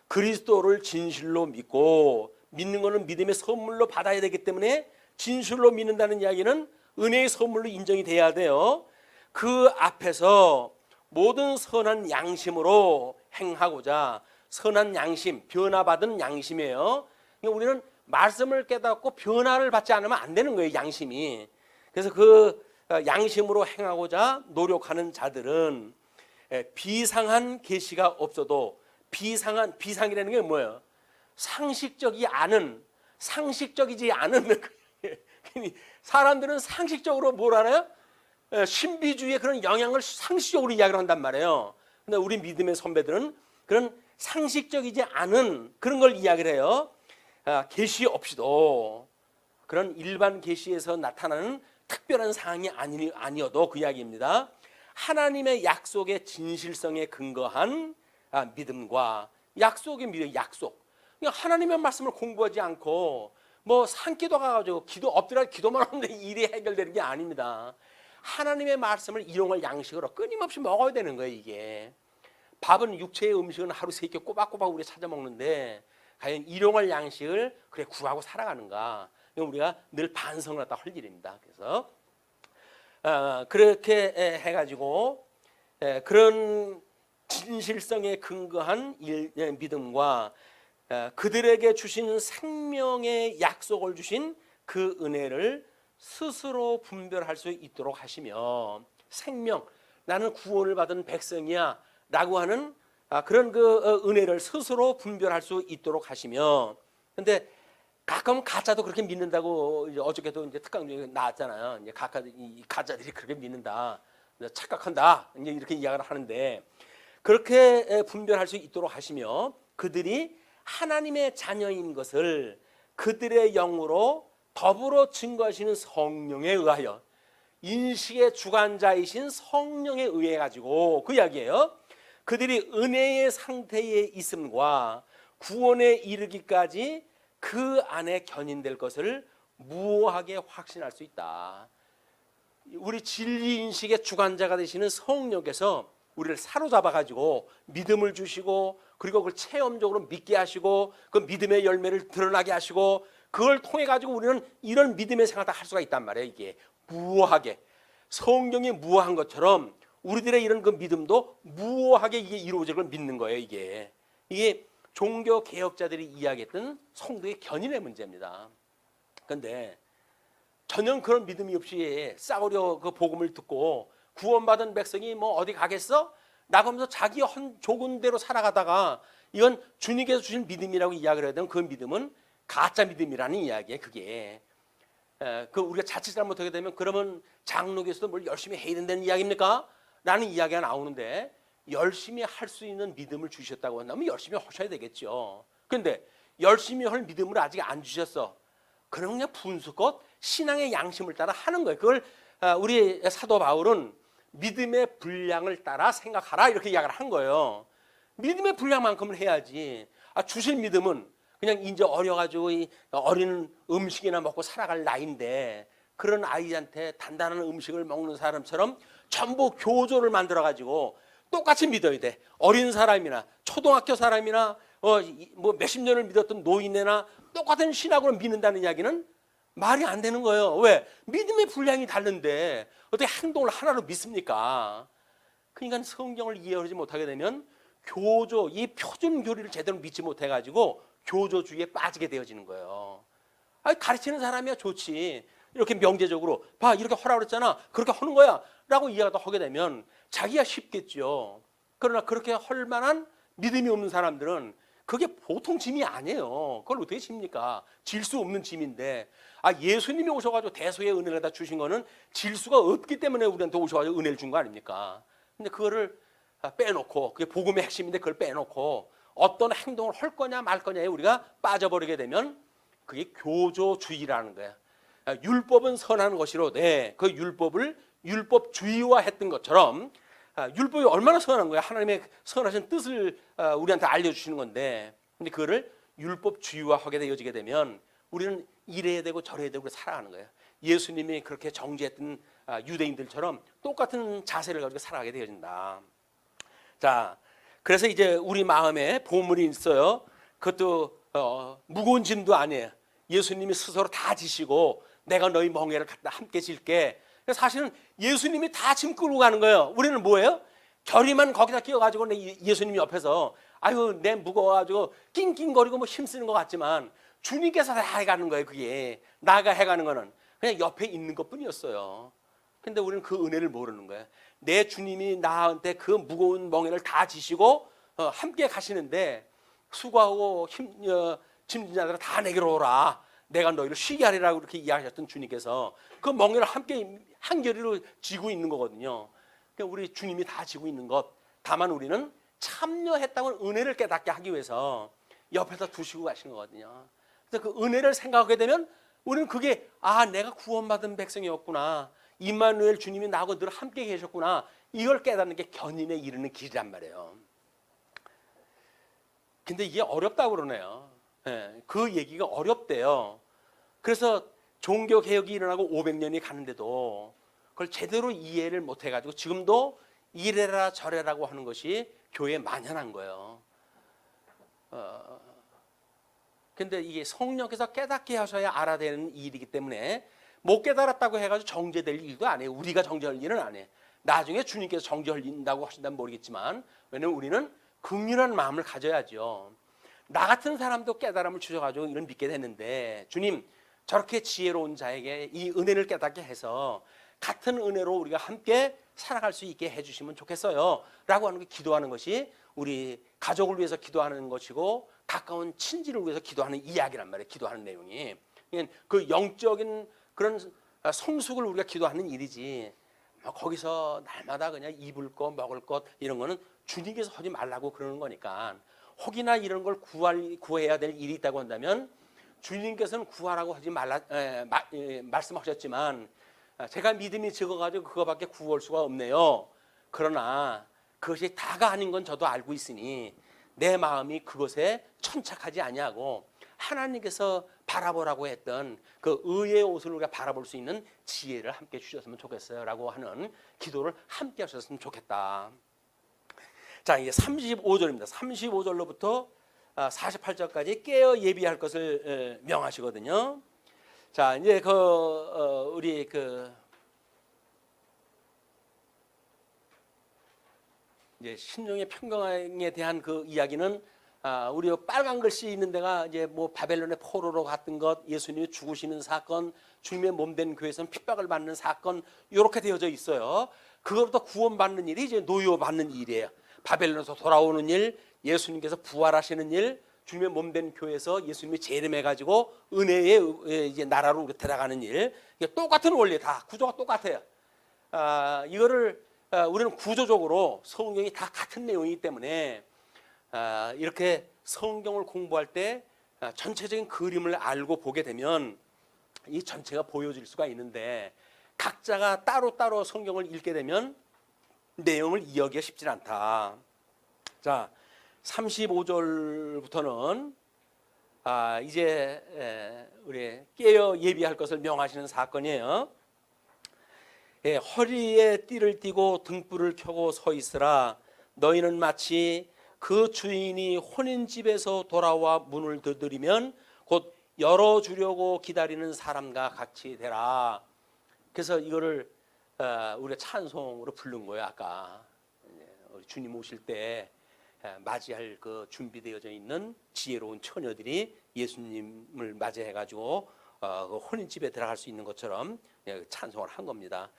그리스도를 진실로 믿고, 믿는 것은 믿음의 선물로 받아야 되기 때문에 진실로 믿는다는 이야기는 은혜의 선물로 인정이 돼야 돼요. 그 앞에서 모든 선한 양심으로 행하고자, 선한 양심, 변화받은 양심이에요. 그러니까 우리는 말씀을 깨닫고 변화를 받지 않으면 안 되는 거예요, 양심이. 그래서 그 양심으로 행하고자 노력하는 자들은 비상한 계시가 없어도, 비상이라는 게 뭐예요? 상식적이지 않은 사람들은 상식적으로 뭘 알아요? 신비주의의 그런 영향을 상식적으로 이야기를 한단 말이에요. 근데 우리 믿음의 선배들은 그런 상식적이지 않은 그런 걸 이야기를 해요. 계시 없이도, 그런 일반 계시에서 나타나는 특별한 사항이 아니어도 그 이야기입니다. 하나님의 약속의 진실성에 근거한 믿음과, 약속의 믿음, 약속. 그러니까 하나님의 말씀을 공부하지 않고 뭐 산기도 가가지고 엎드려 기도만 하면 일이 해결되는 게 아닙니다. 하나님의 말씀을 일용할 양식으로 끊임없이 먹어야 되는 거예요. 이게 밥은, 육체의 음식은 하루 3끼 꼬박꼬박 우리 찾아 먹는데, 과연 일용할 양식을 그래 구하고 살아가는가? 우리가 늘 반성을 갖다 할 일입니다. 그래서 그렇게 해가지고 그런 진실성에 근거한 믿음과 그들에게 주신 생명의 약속을 주신 그 은혜를 스스로 분별할 수 있도록 하시며, 생명, 나는 구원을 받은 백성이야 라고 하는 그런 그 은혜를 스스로 분별할 수 있도록 하시며. 근데 가끔 가짜도 그렇게 믿는다고, 이제 어저께도 이제 특강 중에 나왔잖아요. 이제 가짜들이 그렇게 믿는다, 착각한다, 이제 이렇게 이야기를 하는데, 그렇게 분별할 수 있도록 하시며, 그들이 하나님의 자녀인 것을 그들의 영으로 더불어 증거하시는 성령에 의하여, 인식의 주관자이신 성령에 의해 가지고 그 이야기예요. 그들이 은혜의 상태에 있음과 구원에 이르기까지 그 안에 견인될 것을 무오하게 확신할 수 있다. 우리 진리 인식의 주관자가 되시는 성령께서 우리를 사로잡아 가지고 믿음을 주시고, 그리고 그걸 체험적으로 믿게 하시고, 그 믿음의 열매를 드러나게 하시고, 그걸 통해 가지고 우리는 이런 믿음의 생활을 할 수가 있단 말이에요. 이게 무오하게, 성령이 무오한 것처럼 우리들의 이런 그 믿음도 무오하게 이게 이루어질 걸 믿는 거예요. 이게 종교 개혁자들이 이야기했던 성도의 견인의 문제입니다. 그런데 전혀 그런 믿음이 없이 싸구려 그 복음을 듣고 구원받은 백성이 뭐 어디 가겠어? 나가면서 자기 조군 대로 살아가다가, 이건 주님께서 주신 믿음이라고 이야기를 해야 되는 그 믿음은 가짜 믿음이라는 이야기예요. 그게 그 우리가 자칫 잘못하게 되면, 그러면 장로교에서도 뭘 열심히 해야 된다는 이야기입니까? 라는 이야기가 나오는데, 열심히 할 수 있는 믿음을 주셨다고 한다면 열심히 하셔야 되겠죠. 그런데 열심히 할 믿음을 아직 안 주셨어. 그러면 그냥 분수껏 신앙의 양심을 따라 하는 거예요. 그걸 우리 사도 바울은 믿음의 분량을 따라 생각하라 이렇게 이야기를 한 거예요. 믿음의 분량만큼을 해야지. 주실 믿음은 그냥 이제 어려가지고 이 어린 음식이나 먹고 살아갈 나이인데, 그런 아이한테 단단한 음식을 먹는 사람처럼 전부 교조를 만들어가지고 똑같이 믿어야 돼. 어린 사람이나 초등학교 사람이나 뭐 몇십 년을 믿었던 노인네나 똑같은 신학으로 믿는다는 이야기는 말이 안 되는 거예요. 왜? 믿음의 분량이 다른데 어떻게 행동을 하나로 믿습니까? 그러니까 성경을 이해하지 못하게 되면 교조, 이 표준 교리를 제대로 믿지 못해가지고 교조주의에 빠지게 되어지는 거예요. 가르치는 사람이야 좋지. 이렇게 명제적으로 봐, 이렇게 하라고 그랬잖아, 그렇게 하는 거야 라고 이야기도 하게 되면 자기가 쉽겠죠. 그러나 그렇게 할 만한 믿음이 없는 사람들은 그게 보통 짐이 아니에요. 그걸 어떻게 집니까? 질 수 없는 짐인데, 예수님이 오셔가지고 대소의 은혜를 다 주신 거는 질 수가 없기 때문에 우리한테 오셔가지고 은혜를 준 거 아닙니까? 근데 그거를 빼놓고, 그게 복음의 핵심인데 그걸 빼놓고 어떤 행동을 할 거냐 말 거냐에 우리가 빠져버리게 되면 그게 교조주의라는 거야. 율법은 선한 것이로되 그 율법을 율법주의화했던 것처럼, 율법이 얼마나 선한 거야. 하나님의 선하신 뜻을 우리한테 알려주시는 건데, 근데 그거를 율법주의화하게 되어지게 되면 우리는 이래야 되고 저래야 되고 살아가는 거예요. 예수님이 그렇게 정죄했던 유대인들처럼 똑같은 자세를 가지고 살아가게 되어진다. 자, 그래서 이제 우리 마음에 보물이 있어요. 그것도 무거운 짐도 아니에요. 예수님이 스스로 다 지시고 내가 너희 멍에를 갖다 함께 질게. 사실은 예수님이 다 짐 끌고 가는 거예요. 우리는 뭐예요? 결의만 거기다 끼워가지고 예수님 옆에서 아유 내 무거워가지고 낑낑거리고 뭐 힘쓰는 것 같지만 주님께서 다 해가는 거예요. 그게 나가 해가는 거는 그냥 옆에 있는 것뿐이었어요. 근데 우리는 그 은혜를 모르는 거예요. 내 주님이 나한테 그 무거운 멍에를 다 지시고 함께 가시는데 수고하고 짐진 자들아 다 내게로 오라. 내가 너희를 쉬게 하리라고 이렇게 이야기하셨던 주님께서 그 멍에를 함께 한결이로 지고 있는 거거든요. 그러니까 우리 주님이 다 지고 있는 것, 다만 우리는 참여했다는 은혜를 깨닫게 하기 위해서 옆에서 두시고 가신 거거든요. 그래서 그 은혜를 생각하게 되면 우리는 그게 내가 구원받은 백성이었구나, 임마누엘 주님이 나하고 늘 함께 계셨구나, 이걸 깨닫는 게 견인에 이르는 길이란 말이에요. 근데 이게 어렵다고 그러네요. 그 얘기가 어렵대요. 그래서 종교개혁이 일어나고 500년이 가는데도 그걸 제대로 이해를 못해가지고 지금도 이래라 저래라고 하는 것이 교회에 만연한 거예요. 근데 이게 성령께서 깨닫게 하셔야 알아되는 일이기 때문에 못 깨달았다고 해가지고 정죄될 일도 안 해요. 우리가 정죄할 일은 안 해. 나중에 주님께서 정죄하신다고 하신다면 모르겠지만, 왜냐면 우리는 긍휼한 마음을 가져야죠. 나 같은 사람도 깨달음을 주셔가지고 이런 믿게 됐는데, 주님 저렇게 지혜로운 자에게 이 은혜를 깨닫게 해서 같은 은혜로 우리가 함께 살아갈 수 있게 해주시면 좋겠어요 라고 하는 게, 기도하는 것이 우리 가족을 위해서 기도하는 것이고 가까운 친지를 위해서 기도하는 이야기란 말이에요. 기도하는 내용이 그 영적인 그런 성숙을 우리가 기도하는 일이지, 거기서 날마다 그냥 입을 것 먹을 것 이런 거는 주님께서 하지 말라고 그러는 거니까, 혹이나 이런 걸 구해야 될 일이 있다고 한다면 주님께서는 구하라고 하지 말라 말씀하셨지만, 제가 믿음이 적어가지고 그거밖에 구할 수가 없네요. 그러나 그것이 다가 아닌 건 저도 알고 있으니 내 마음이 그것에 천착하지 아니하고 하나님께서 바라보라고 했던 그 의의 옷을 우리가 바라볼 수 있는 지혜를 함께 주셨으면 좋겠어요 라고 하는 기도를 함께 하셨으면 좋겠다. 자, 이제 35절입니다. 35절로부터 48절까지 깨어 예비할 것을 명하시거든요. 자, 이제 우리 이제 신령의 평강에 대한 그 이야기는, 우리 빨간 글씨 있는 데가 이제 뭐 바벨론의 포로로 갔던 것, 예수님이 죽으시는 사건, 주님의 몸된 교회에서는 핍박을 받는 사건, 이렇게 되어져 있어요. 그것부터 구원받는 일이 이제 노여받는 일이에요. 바벨론에서 돌아오는 일, 예수님께서 부활하시는 일, 주님의 몸된 교회에서 예수님이 재림해가지고 은혜의 이제 나라로 들어가는 일, 이게 똑같은 원리, 다 구조가 똑같아요. 이거를 우리는 구조적으로 성경이 다 같은 내용이기 때문에 이렇게 성경을 공부할 때 전체적인 그림을 알고 보게 되면 이 전체가 보여질 수가 있는데, 각자가 따로따로 성경을 읽게 되면 내용을 이해하기가 쉽지 않다. 자, 35절부터는 이제 우리 깨어 예비할 것을 명하시는 사건이에요. 허리에 띠를 띠고 등불을 켜고 서 있으라. 너희는 마치 그 주인이 혼인집에서 돌아와 문을 두드리면 곧 열어주려고 기다리는 사람과 같이 되라. 그래서 이거를 우리가 찬송으로 부른 거예요. 아까 우리 주님 오실 때 맞이할 그 준비되어져 있는 지혜로운 처녀들이 예수님을 맞이해가지고 그 혼인집에 들어갈 수 있는 것처럼 찬송을 한 겁니다.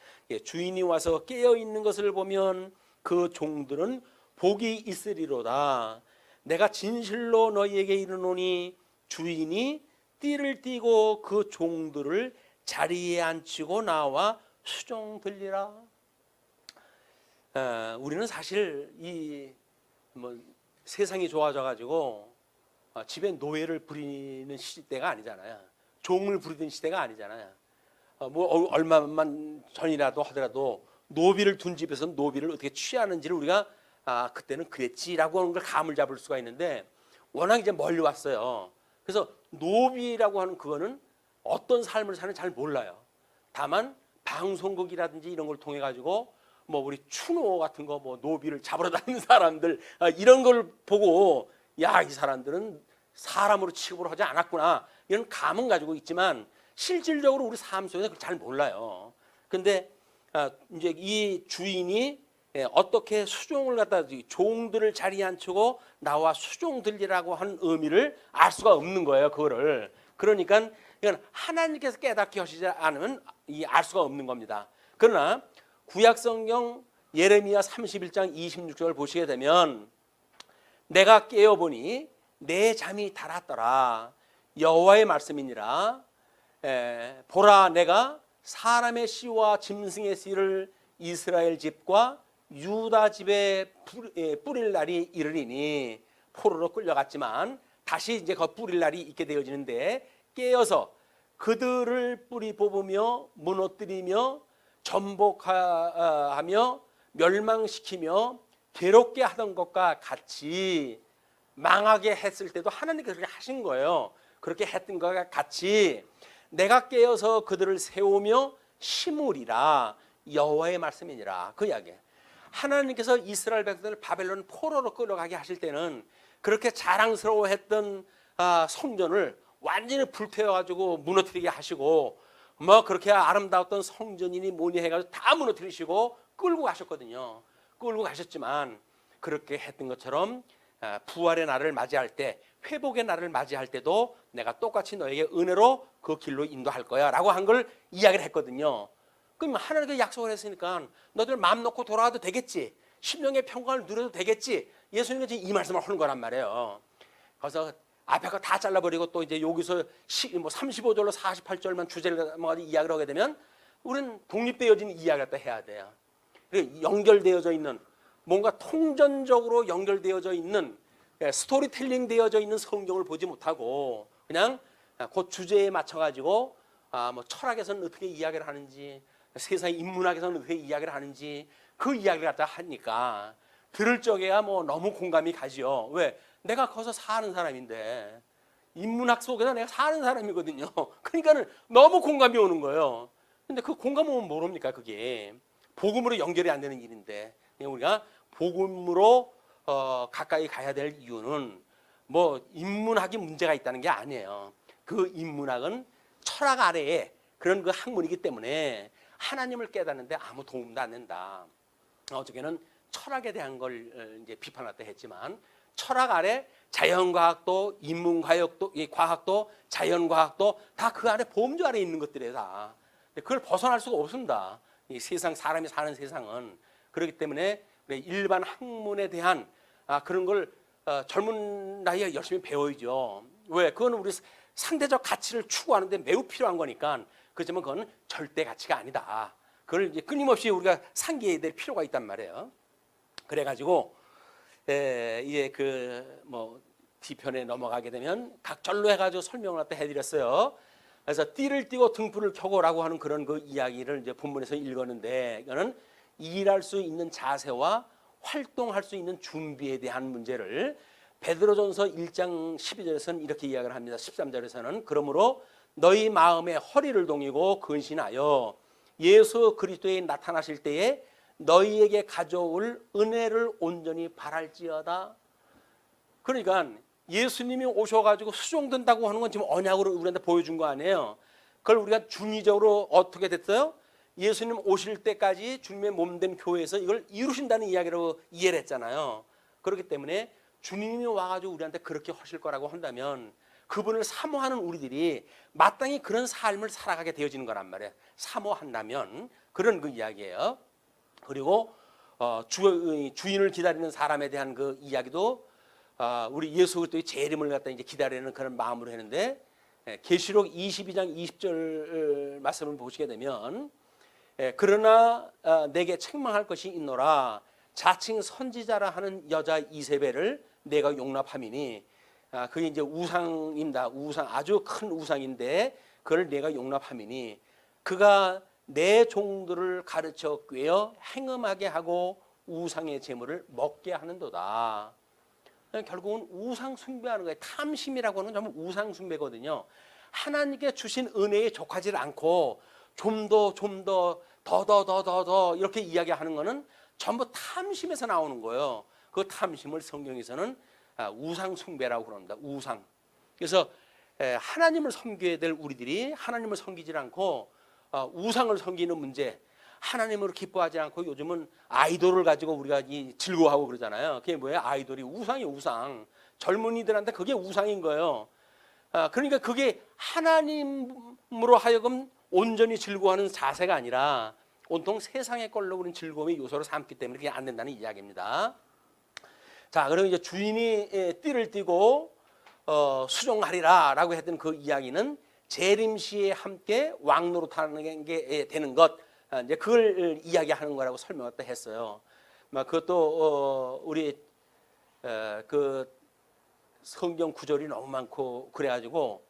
주인이 와서 깨어 있는 것을 보면 그 종들은 복이 있으리로다. 내가 진실로 너희에게 이르노니 주인이 띠를 띠고 그 종들을 자리에 앉히고 나와 수종들리라. 우리는 사실 이 세상이 좋아져 가지고 집에 노예를 부리는 시대가 아니잖아요. 종을 부리는 시대가 아니잖아요. 얼마만 전이라도 하더라도 노비를 둔 집에서 노비를 어떻게 취하는지를 우리가 그때는 그랬지라고 하는 걸 감을 잡을 수가 있는데 워낙 이제 멀리 왔어요. 그래서 노비라고 하는 그거는 어떤 삶을 사는지 잘 몰라요. 다만 방송국이라든지 이런 걸 통해 가지고 우리 추노 같은 거 노비를 잡으러 다니는 사람들 이런 걸 보고 야, 이 사람들은 사람으로 취급을 하지 않았구나 이런 감은 가지고 있지만 실질적으로 우리 삶 속에서 잘 몰라요. 근데 이제 이 주인이 어떻게 수종을 갖다 종들을 자리에 앉히고 나와 수종들리라고 하는 의미를 알 수가 없는 거예요. 그거를. 그러니까 이건 하나님께서 깨닫게 하시지 않으면 알 수가 없는 겁니다. 그러나 구약성경 예레미야 31장 26절을 보시게 되면 내가 깨어보니 내 잠이 달았더라. 여호와의 말씀이니라. 보라, 내가 사람의 씨와 짐승의 씨를 이스라엘 집과 유다 집에 뿌릴 날이 이르리니 포로로 끌려갔지만 다시 이제 그 뿌릴 날이 있게 되어지는데 깨어서 그들을 뿌리 뽑으며 무너뜨리며 전복하며 멸망시키며 괴롭게 하던 것과 같이 망하게 했을 때도 하나님께서 그렇게 하신 거예요. 그렇게 했던 것과 같이 내가 깨어서 그들을 세우며 심으리라. 여호와의 말씀이니라. 그 이야기. 하나님께서 이스라엘 백성들을 바벨론 포로로 끌어가게 하실 때는 그렇게 자랑스러워했던 성전을 완전히 불태워가지고 무너뜨리게 하시고 그렇게 아름다웠던 성전이니 뭐니 해가지고 다 무너뜨리시고 끌고 가셨거든요. 끌고 가셨지만 그렇게 했던 것처럼 부활의 날을 맞이할 때, 회복의 날을 맞이할 때도 내가 똑같이 너에게 은혜로 그 길로 인도할 거야 라고 한 걸 이야기를 했거든요. 그럼 하나님께 약속을 했으니까 너들 마음 놓고 돌아와도 되겠지, 심령의 평강을 누려도 되겠지, 예수님은 지금 이 말씀을 하는 거란 말이에요. 그래서 앞에 거 다 잘라버리고 또 이제 여기서 35절로 48절만 주제를 이야기를 하게 되면 우리는 독립되어진 이야기를 또 해야 돼요. 연결되어져 있는, 뭔가 통전적으로 연결되어져 있는, 스토리텔링 되어져 있는 성경을 보지 못하고 그냥 그 주제에 맞춰가지고 철학에서는 어떻게 이야기를 하는지, 세상 인문학에서는 어떻게 이야기를 하는지 그 이야기를 갖다 하니까 들을 적에야 너무 공감이 가지요. 왜? 내가 거기서 사는 사람인데, 인문학 속에서 내가 사는 사람이거든요. 그러니까는 너무 공감이 오는 거예요. 근데 그 공감 오면 모릅니까? 그게 복음으로 연결이 안 되는 일인데, 우리가 복음으로 가까이 가야 될 이유는 인문학이 문제가 있다는 게 아니에요. 그 인문학은 철학 아래에 그런 그 학문이기 때문에 하나님을 깨닫는데 아무 도움도 안 된다. 어저께는 철학에 대한 걸 이제 비판할 때 했지만, 철학 아래 자연과학도, 인문과학도, 과학도, 자연과학도 다 그 안에 보험주 아래 있는 것들이에요. 다. 그걸 벗어날 수가 없습니다. 이 세상, 사람이 사는 세상은. 그렇기 때문에 일반 학문에 대한 그런 걸 젊은 나이에 열심히 배워야죠. 왜? 그건 우리 상대적 가치를 추구하는데 매우 필요한 거니까. 그렇지만 그건 절대 가치가 아니다. 그걸 이제 끊임없이 우리가 상기해야 될 필요가 있단 말이에요. 그래가지고 이제 뒤편에 넘어가게 되면 각 절로 해가지고 설명을 갖다 해드렸어요. 그래서 띠를 띠고 등불을 켜고라고 하는 그런 그 이야기를 이제 본문에서 읽었는데, 이거는 일할 수 있는 자세와 활동할 수 있는 준비에 대한 문제를 베드로전서 1장 12절에서는 이렇게 이야기를 합니다. 13절에서는 그러므로 너희 마음에 허리를 동이고 근신하여 예수 그리스도에 나타나실 때에 너희에게 가져올 은혜를 온전히 바랄지어다. 그러니까 예수님이 오셔가지고 수종된다고 하는 건 지금 언약으로 우리한테 보여준 거 아니에요. 그걸 우리가 중의적으로 어떻게 됐어요? 예수님 오실 때까지 주님의 몸된 교회에서 이걸 이루신다는 이야기로 이해를 했잖아요. 그렇기 때문에 주님이 와가지고 우리한테 그렇게 하실 거라고 한다면 그분을 사모하는 우리들이 마땅히 그런 삶을 살아가게 되어지는 거란 말이에요. 사모한다면 그런 그 이야기예요. 그리고 주인을 기다리는 사람에 대한 그 이야기도 우리 예수 그리스도의 재림을 갖다 이제 기다리는 그런 마음으로 했는데, 계시록 22장 20절 말씀을 보시게 되면, 그러나 내게 책망할 것이 있노라. 자칭 선지자라 하는 여자 이세벨을 내가 용납함이니, 그게 이제 우상입니다. 우상, 아주 큰 우상인데 그걸 내가 용납함이니, 그가 내 종들을 가르쳐 꾀어 행음하게 하고 우상의 재물을 먹게 하는도다. 결국은 우상 숭배하는 거예요. 탐심이라고 하는 건 전부 우상 숭배거든요. 하나님께 주신 은혜에 족하지 않고 좀 더 이렇게 이야기하는 거는 전부 탐심에서 나오는 거예요. 그 탐심을 성경에서는 우상 숭배라고 그럽니다. 우상. 그래서 하나님을 섬겨야 될 우리들이 하나님을 섬기지 않고 우상을 섬기는 문제, 하나님을 기뻐하지 않고 요즘은 아이돌을 가지고 우리가 즐거워하고 그러잖아요. 그게 뭐예요? 아이돌이 우상이에요. 우상. 젊은이들한테 그게 우상인 거예요. 그러니까 그게 하나님으로 하여금 온전히 즐거워하는 자세가 아니라 온통 세상의 걸로 우리는 즐거움의 요소로 삼기 때문에 그게 안 된다는 이야기입니다. 자, 그럼 이제 주인이 띠를 띠고 수종하리라라고 했던 그 이야기는 재림시에 함께 왕노릇하는 게 되는 것, 이제 그걸 이야기하는 거라고 설명을 했어요. 그것도 우리 그 성경 구절이 너무 많고 그래가지고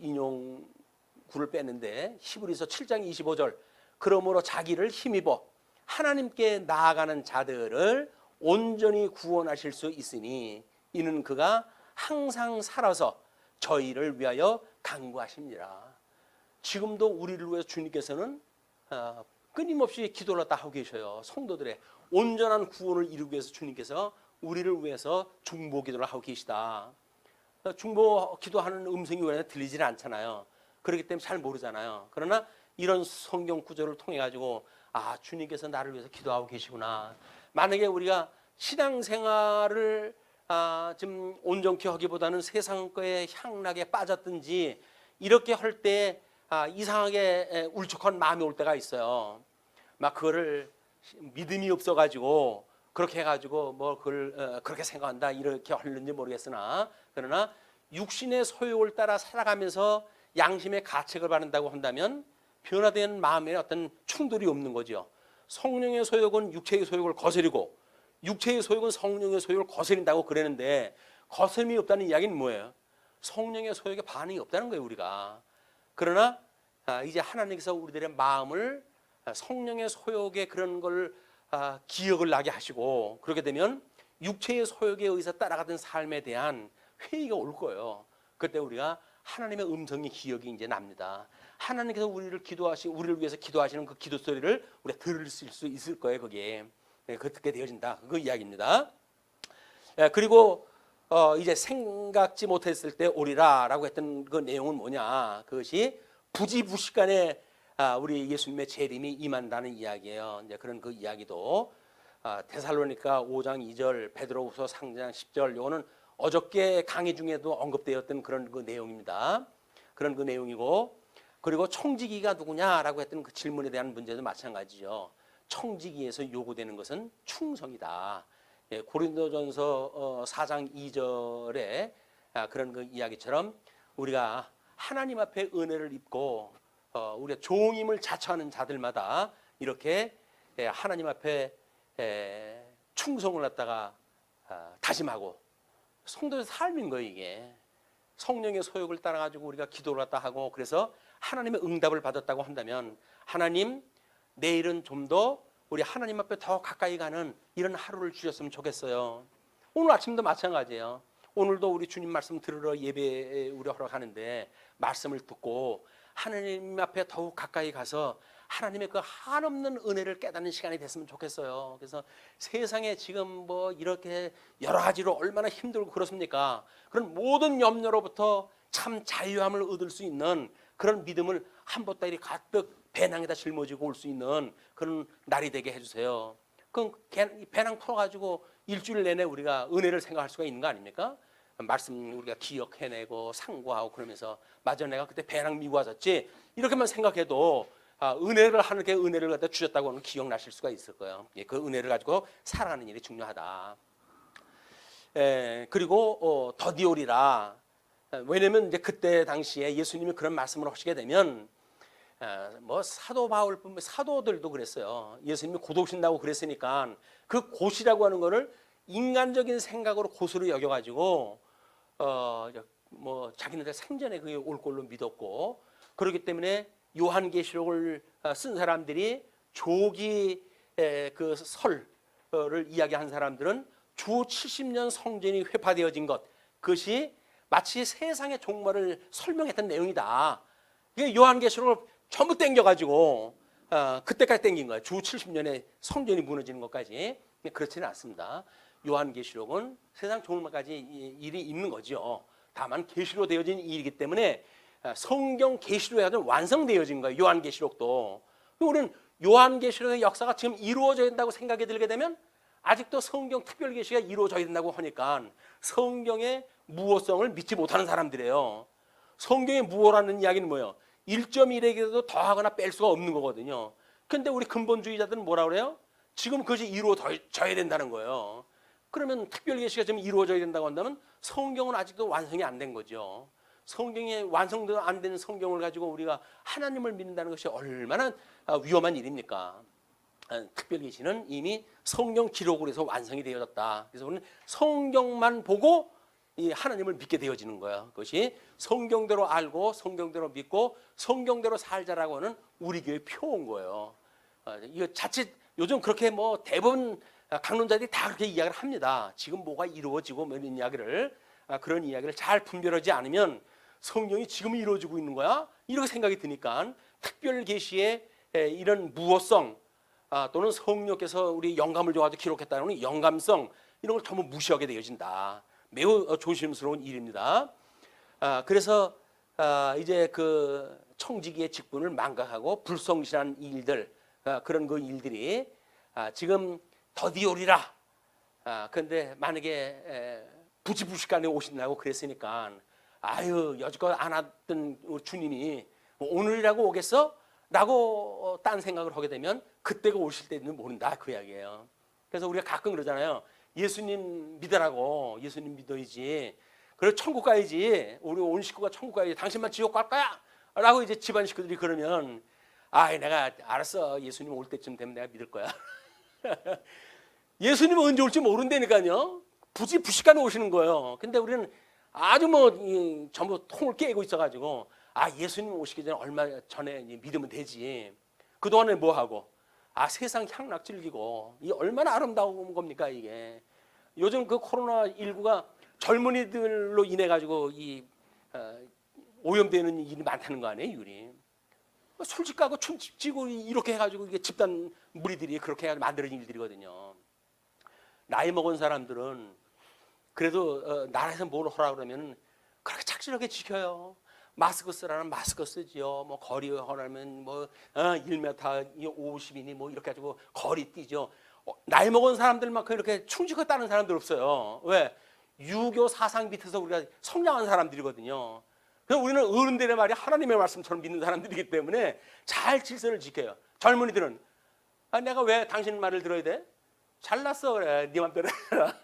인용구를 뺐는데, 히브리서 7장 25절, 그러므로 자기를 힘입어 하나님께 나아가는 자들을 온전히 구원하실 수 있으니 이는 그가 항상 살아서 저희를 위하여 간구하십니다. 지금도 우리를 위해서 주님께서는 끊임없이 기도를 다 하고 계셔요. 성도들의 온전한 구원을 이루기 위해서 주님께서 우리를 위해서 중보 기도를 하고 계시다. 중보 기도하는 음성이 우리한테 들리지는 않잖아요. 그렇기 때문에 잘 모르잖아요. 그러나 이런 성경 구절을 통해 가지고 주님께서 나를 위해서 기도하고 계시구나. 만약에 우리가 신앙생활을 좀 온전히 하기보다는 세상 거에 향락에 빠졌든지 이렇게 할 때 이상하게 울적한 마음이 올 때가 있어요. 막 그거를 믿음이 없어가지고 그렇게 해가지고 뭐 그걸 그렇게 생각한다 이렇게 하는지 모르겠으나, 그러나 육신의 소욕을 따라 살아가면서 양심의 가책을 받는다고 한다면 변화된 마음에 어떤 충돌이 없는 거죠. 성령의 소욕은 육체의 소욕을 거스리고 육체의 소욕은 성령의 소욕을 거스린다고 그러는데, 거스름이 없다는 이야기는 뭐예요? 성령의 소욕에 반응이 없다는 거예요, 우리가. 그러나 이제 하나님께서 우리들의 마음을 성령의 소욕에 그런 걸 기억을 나게 하시고, 그렇게 되면 육체의 소욕에 의해서 따라가던 삶에 대한 회의가 올 거예요. 그때 우리가 하나님의 음성의 기억이 이제 납니다. 하나님께서 우리를 위해서 기도하시는 그 기도 소리를 우리가 들을 수 있을 거예요. 그게 듣게 되어진다. 그 이야기입니다. 그리고 이제 생각지 못했을 때 오리라라고 했던 그 내용은 뭐냐? 그것이 부지부식간에 우리 예수님의 재림이 임한다는 이야기예요. 이제 그런 그 이야기도 데살로니가 5장 2절, 베드로후서 3장 10절, 요거는 어저께 강의 중에도 언급되었던 그런 그 내용입니다. 그런 그 내용이고, 그리고 청지기가 누구냐라고 했던 그 질문에 대한 문제도 마찬가지죠. 청지기에서 요구되는 것은 충성이다. 고린도전서 4장 2절에 그런 그 이야기처럼 우리가 하나님 앞에 은혜를 입고 우리가 종임을 자처하는 자들마다 이렇게 하나님 앞에 충성을 갖다가 다짐하고, 성도의 삶인 거예요. 이게 성령의 소욕을 따라 가지고 우리가 기도를 갖다 하고, 그래서 하나님의 응답을 받았다고 한다면, 하나님 내일은 좀 더 우리 하나님 앞에 더 가까이 가는 이런 하루를 주셨으면 좋겠어요. 오늘 아침도 마찬가지예요. 오늘도 우리 주님 말씀 들으러 예배 우리 허락하는데 말씀을 듣고 하나님 앞에 더욱 가까이 가서 하나님의 그 한없는 은혜를 깨닫는 시간이 됐으면 좋겠어요. 그래서 세상에 지금 뭐 이렇게 여러 가지로 얼마나 힘들고 그렇습니까? 그런 모든 염려로부터 참 자유함을 얻을 수 있는 그런 믿음을 한 보따리 가득 배낭에다 짊어지고 올 수 있는 그런 날이 되게 해주세요. 그럼 배낭 풀어가지고 일주일 내내 우리가 은혜를 생각할 수가 있는 거 아닙니까? 말씀 우리가 기억해내고 상고하고 그러면서, 맞아 내가 그때 배낭 미고 왔었지, 이렇게만 생각해도 은혜를 하나님께 은혜를 갖다 주셨다고 하는 기억나실 수가 있을 거예요. 그 은혜를 가지고 살아가는 일이 중요하다. 그리고 더디오리라. 왜냐면 이제 그때 당시에 예수님이 그런 말씀을 하시게 되면 뭐 사도 바울뿐만 사도들도 그랬어요. 예수님이 곧 오신다고 그랬으니까 그 곧이라고 하는 거를 인간적인 생각으로 곧으로 여겨가지고 뭐 자기네들 생전에 그게 올 걸로 믿었고, 그렇기 때문에 요한계시록을 쓴 사람들이 조기 그 설을 이야기한 사람들은 주 70년 성전이 회파되어진 것, 그것이 마치 세상의 종말을 설명했던 내용이다. 이게 요한계시록을 전부 땡겨가지고 그때까지 땡긴 거예요. 주 70년에 성전이 무너지는 것까지. 그렇지는 않습니다. 요한계시록은 세상 종말까지 일이 있는 거죠. 다만 계시로 되어진 일이기 때문에 성경 계시로 해가지고 완성되어진 거예요. 요한계시록도. 우리는 요한계시록의 역사가 지금 이루어져야 된다고 생각이 들게 되면 아직도 성경 특별계시가 이루어져야 된다고 하니까 성경의 무호성을 믿지 못하는 사람들이에요. 성경의 무호라는 이야기는 뭐예요? 1.1에게도 더하거나 뺄 수가 없는 거거든요. 근데 우리 근본주의자들은 뭐라 그래요? 지금 그것이 이루어져야 된다는 거예요. 그러면 특별계시가 지금 이루어져야 된다고 한다면 성경은 아직도 완성이 안 된 거죠. 성경이 완성도 안 된 성경을 가지고 우리가 하나님을 믿는다는 것이 얼마나 위험한 일입니까? 특별계시는 이미 성경 기록으로 해서 완성이 되어졌다. 그래서 우리는 성경만 보고 이 하나님을 믿게 되어지는 거예요. 그것이 성경대로 알고 성경대로 믿고 성경대로 살자라고 하는 우리 교회 표인 거예요. 이거 자칫 요즘 그렇게 뭐 대부분 강론자들이 다 그렇게 이야기를 합니다. 지금 뭐가 이루어지고 뭐 이런 이야기를 그런 이야기를 잘 분별하지 않으면 성경이 지금 이루어지고 있는 거야? 이렇게 생각이 드니까 특별 계시의 이런 무호성 또는 성령께서 우리 영감을 줘가지고 기록했다는 영감성 이런 걸 전부 무시하게 되어진다. 매우 조심스러운 일입니다. 그래서 이제 그 청지기의 직분을 망각하고 불성실한 일들 그런 그 일들이 지금 더디오리라. 그런데 만약에 부지불식간에 오신다고 그랬으니까 아유 여지껏 안 왔던 주님이 오늘이라고 오겠어? 라고 딴 생각을 하게 되면 그때가 오실 때는 모른다 그 이야기예요. 그래서 우리가 가끔 그러잖아요. 예수님 믿으라고. 예수님 믿어야지. 그래 천국 가야지. 우리 온 식구가 천국 가야지. 당신만 지옥 갈 거야? 라고 이제 집안 식구들이 그러면 내가 알았어. 예수님 올 때쯤 되면 내가 믿을 거야. 예수님은 언제 올지 모른다니까요. 부지불식간에 오시는 거예요. 근데 우리는 아주 전부 통을 깨고 있어가지고 예수님 오시기 전에 얼마 전에 믿으면 되지. 그동안에 뭐 하고? 세상 향락 즐기고. 이 얼마나 아름다운 겁니까 이게. 요즘 그 코로나19가 젊은이들로 인해 가지고 오염되는 일이 많다는 거 아니에요, 유리. 술집 가고 춤집 지고 이렇게 해가지고 이게 집단 무리들이 그렇게 해가지고 만들어진 일들이거든요. 나이 먹은 사람들은 그래도 나라에서 뭘 하라 그러면 그렇게 착실하게 지켜요. 마스크 쓰라면 마스크 쓰지요. 뭐 거리 하라면 1m 50이니 뭐 이렇게 가지고 거리 뛰죠. 나이 먹은 사람들만큼 이렇게 충직하게 따는 사람들 없어요. 왜? 유교 사상 밑에서 우리가 성장한 사람들이거든요. 그래서 우리는 어른들의 말이 하나님의 말씀처럼 믿는 사람들이기 때문에 잘 질서를 지켜요. 젊은이들은 내가 왜 당신 말을 들어야 돼? 잘났어 그래. 네 맘대로 해라.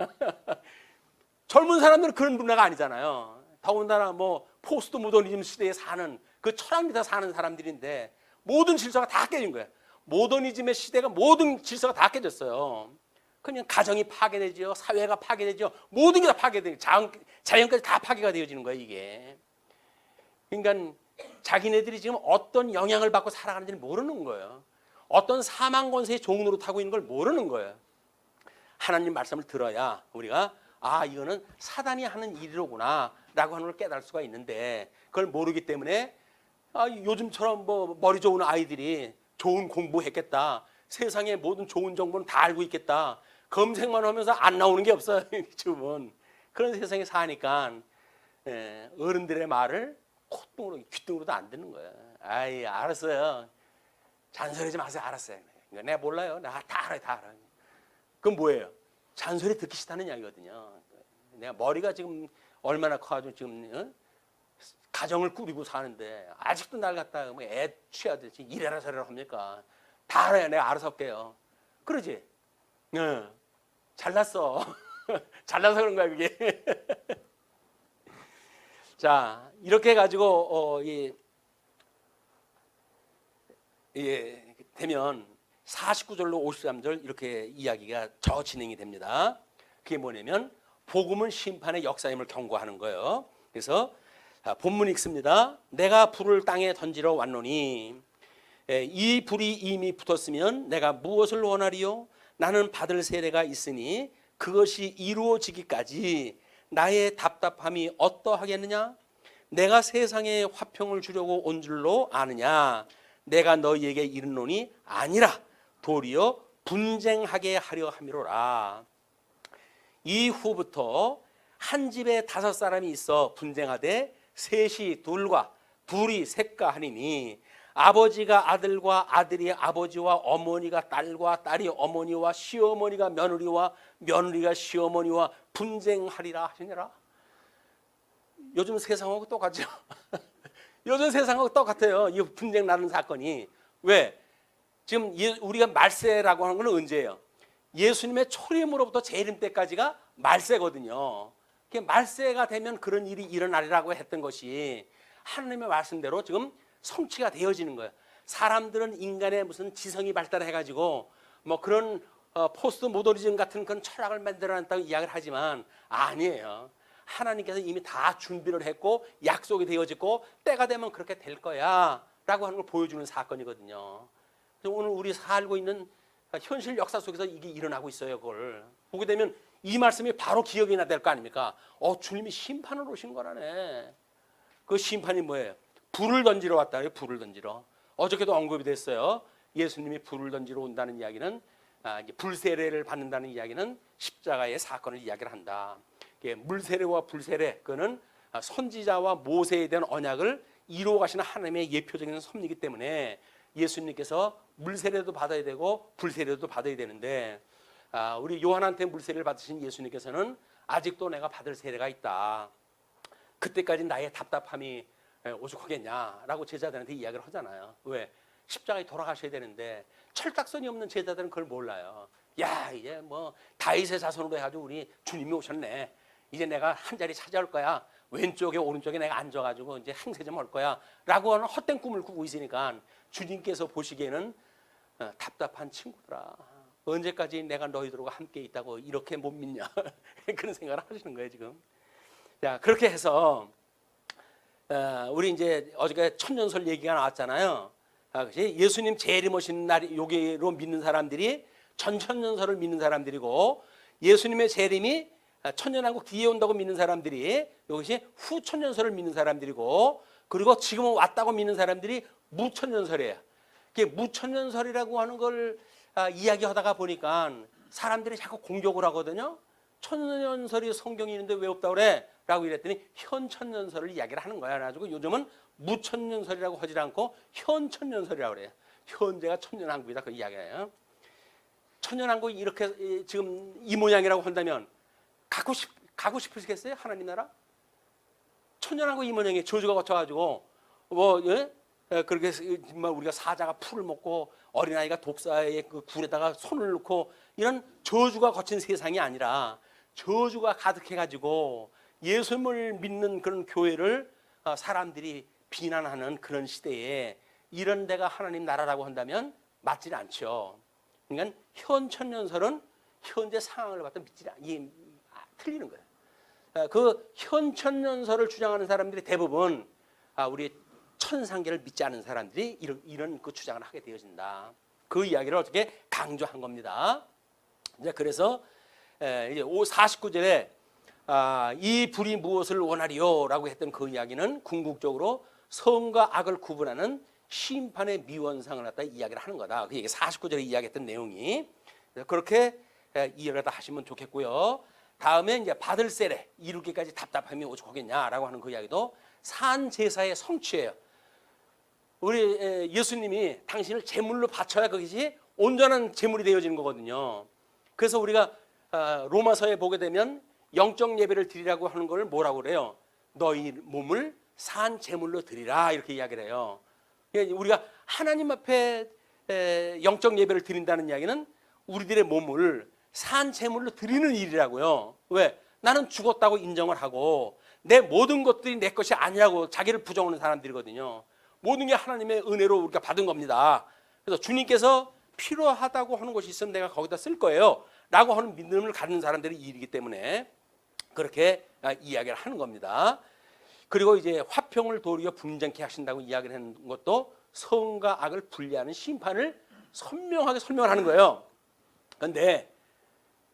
젊은 사람들은 그런 문화가 아니잖아요. 더군다나 포스트 모더니즘 시대에 사는 그 철학 밑에 사는 사람들인데 모든 질서가 다 깨진 거예요. 모더니즘의 시대가 모든 질서가 다 깨졌어요. 그냥 가정이 파괴되죠. 사회가 파괴되죠. 모든 게 다 파괴되죠. 자연까지 다 파괴가 되어지는 거예요 이게. 그러니까 자기네들이 지금 어떤 영향을 받고 살아가는지 모르는 거예요. 어떤 사망 권세의 종으로 타고 있는 걸 모르는 거예요. 하나님 말씀을 들어야 우리가 이거는 사단이 하는 일이로구나 라고 하는 걸 깨달을 수가 있는데 그걸 모르기 때문에 요즘처럼 머리 좋은 아이들이 좋은 공부했겠다. 세상의 모든 좋은 정보는 다 알고 있겠다. 검색만 하면서 안 나오는 게 없어요. 지금은. 그런 세상에 사니까 어른들의 말을 콧등으로 귓등으로도 안 듣는 거예요. 알았어요. 잔소리하지 마세요. 알았어요. 내가 몰라요. 내가 다 알아요. 다 알아요. 그건 뭐예요? 잔소리 듣기 싫다는 이야기거든요. 내가 머리가 지금 얼마나 커가지고 지금 가정을 꾸리고 사는데 아직도 날 갖다가 애 취하듯이 이래라 저래라 합니까? 다 알아요. 내가 알아서 할게요. 그러지? 잘났어. 잘나서 그런 거야 그게. 자, 이렇게 해가지고 되면 49절로 53절 이렇게 이야기가 진행이 됩니다. 그게 뭐냐면 복음은 심판의 역사임을 경고하는 거예요. 그래서 본문 읽습니다. 내가 불을 땅에 던지러 왔노니 이 불이 이미 붙었으면 내가 무엇을 원하리요? 나는 받을 세례가 있으니 그것이 이루어지기까지 나의 답답함이 어떠하겠느냐? 내가 세상에 화평을 주려고 온 줄로 아느냐? 내가 너희에게 이르노니 아니라 도리어 분쟁하게 하려 함이로라. 이후부터 한 집에 5사람이 있어 분쟁하되 셋이 둘과 둘이 셋과 하니니 아버지가 아들과 아들이 아버지와 어머니가 딸과 딸이 어머니와 시어머니가 며느리와 며느리가 시어머니와 분쟁하리라 하시니라. 요즘 세상하고 똑같죠. 요즘 세상하고 똑같아요. 이 분쟁 나는 사건이. 왜? 지금 우리가 말세라고 하는 건 언제예요? 예수님의 초림으로부터 재림 때까지가 말세거든요. 말세가 되면 그런 일이 일어나리라고 했던 것이 하나님의 말씀대로 지금 성취가 되어지는 거예요. 사람들은 인간의 무슨 지성이 발달해가지고 뭐 그런 포스트 모더니즘 같은 그런 철학을 만들어낸다고 이야기를 하지만 아니에요. 하나님께서 이미 다 준비를 했고 약속이 되어지고 때가 되면 그렇게 될 거야 라고 하는 걸 보여주는 사건이거든요. 오늘 우리 살고 있는 현실 역사 속에서 이게 일어나고 있어요. 그걸 보게 되면 이 말씀이 바로 기억이 나야 될 거 아닙니까? 주님이 심판을 오신 거라네. 그 심판이 뭐예요? 불을 던지러 왔다. 불을 던지러. 어저께도 언급이 됐어요. 예수님이 불을 던지러 온다는 이야기는 불세례를 받는다는 이야기는 십자가의 사건을 이야기를 한다. 물세례와 불세례 그거는 선지자와 모세에 대한 언약을 이루어 가시는 하나님의 예표적인 섭리이기 때문에 예수님께서 물세례도 받아야 되고 불세례도 받아야 되는데 우리 요한한테 물세례를 받으신 예수님께서는 아직도 내가 받을 세례가 있다. 그때까지 나의 답답함이 오죽하겠냐라고 제자들한테 이야기를 하잖아요. 왜? 십자가에 돌아가셔야 되는데 철딱선이 없는 제자들은 그걸 몰라요. 야, 이제 뭐 다윗의 자손으로 해가지고 우리 주님이 오셨네. 이제 내가 한 자리 찾아올 거야. 왼쪽에 오른쪽에 내가 앉아가지고 이제 행세 좀 할 거야. 라고 하는 헛된 꿈을 꾸고 있으니까 주님께서 보시기에는 답답한 친구들아. 언제까지 내가 너희들과 함께 있다고 이렇게 못 믿냐. 그런 생각을 하시는 거예요 지금. 자, 그렇게 해서 우리 이제 어저께 천년설 얘기가 나왔잖아요. 예수님 재림 오신 날 요게로 믿는 사람들이 전천년설을 믿는 사람들이고 예수님의 재림이 천년왕국 뒤에 온다고 믿는 사람들이 이것이 후천년설을 믿는 사람들이고 그리고 지금은 왔다고 믿는 사람들이 무천년설이에요. 무천년설이라고 하는 걸 이야기하다가 보니까 사람들이 자꾸 공격을 하거든요. 천년설이 성경이 있는데 왜 없다고 그래? 라고 이랬더니 현천년설을 이야기를 하는 거야. 그래가지고 요즘은 무천년설이라고 하지 않고 현천년설이라고 그래요. 현재가 천년왕국이다 그 이야기예요. 천년왕국이 이렇게 지금 이 모양이라고 한다면 가고 싶으시겠어요? 하나님 나라? 천년왕국 이 모양에 저주가 거쳐가지고 그렇게 정말 우리가 사자가 풀을 먹고 어린아이가 독사의 그 굴에다가 손을 넣고 이런 저주가 거친 세상이 아니라 저주가 가득해가지고 예수님을 믿는 그런 교회를 사람들이 비난하는 그런 시대에 이런 데가 하나님 나라라고 한다면 맞지는 않죠. 그러니까 현천년설은 현재 상황을 갖다 틀리는 거예요. 그 현천년설을 주장하는 사람들이 대부분 우리 천상계를 믿지 않는 사람들이 이런 그 주장을 하게 되어진다. 그 이야기를 어떻게 강조한 겁니다. 이제 그래서 이제 49절에 이 불이 무엇을 원하리요라고 했던 그 이야기는 궁극적으로 선과 악을 구분하는 심판의 미원상을 갖다 이야기를 하는 거다. 그 얘기 49절에 이야기했던 내용이 그렇게 이해를 다 하시면 좋겠고요. 다음에 이제 받을 세례 이루기까지 답답함이 오죽하겠냐라고 하는 그 이야기도 산 제사의 성취예요. 우리 예수님이 당신을 제물로 바쳐야 그것이 온전한 제물이 되어지는 거거든요. 그래서 우리가 로마서에 보게 되면 영적 예배를 드리라고 하는 걸 뭐라고 그래요? 너희 몸을 산 제물로 드리라 이렇게 이야기를 해요. 우리가 하나님 앞에 영적 예배를 드린다는 이야기는 우리들의 몸을 산 제물로 드리는 일이라고요. 왜? 나는 죽었다고 인정을 하고 내 모든 것들이 내 것이 아니라고 자기를 부정하는 사람들이거든요. 모든 게 하나님의 은혜로 우리가 받은 겁니다. 그래서 주님께서 필요하다고 하는 것이 있으면 내가 거기다 쓸 거예요 라고 하는 믿음을 갖는 사람들이 일이기 때문에 그렇게 이야기를 하는 겁니다. 그리고 이제 화평을 도리어 분쟁케 하신다고 이야기를 하는 것도 선과 악을 분리하는 심판을 선명하게 설명을 하는 거예요. 그런데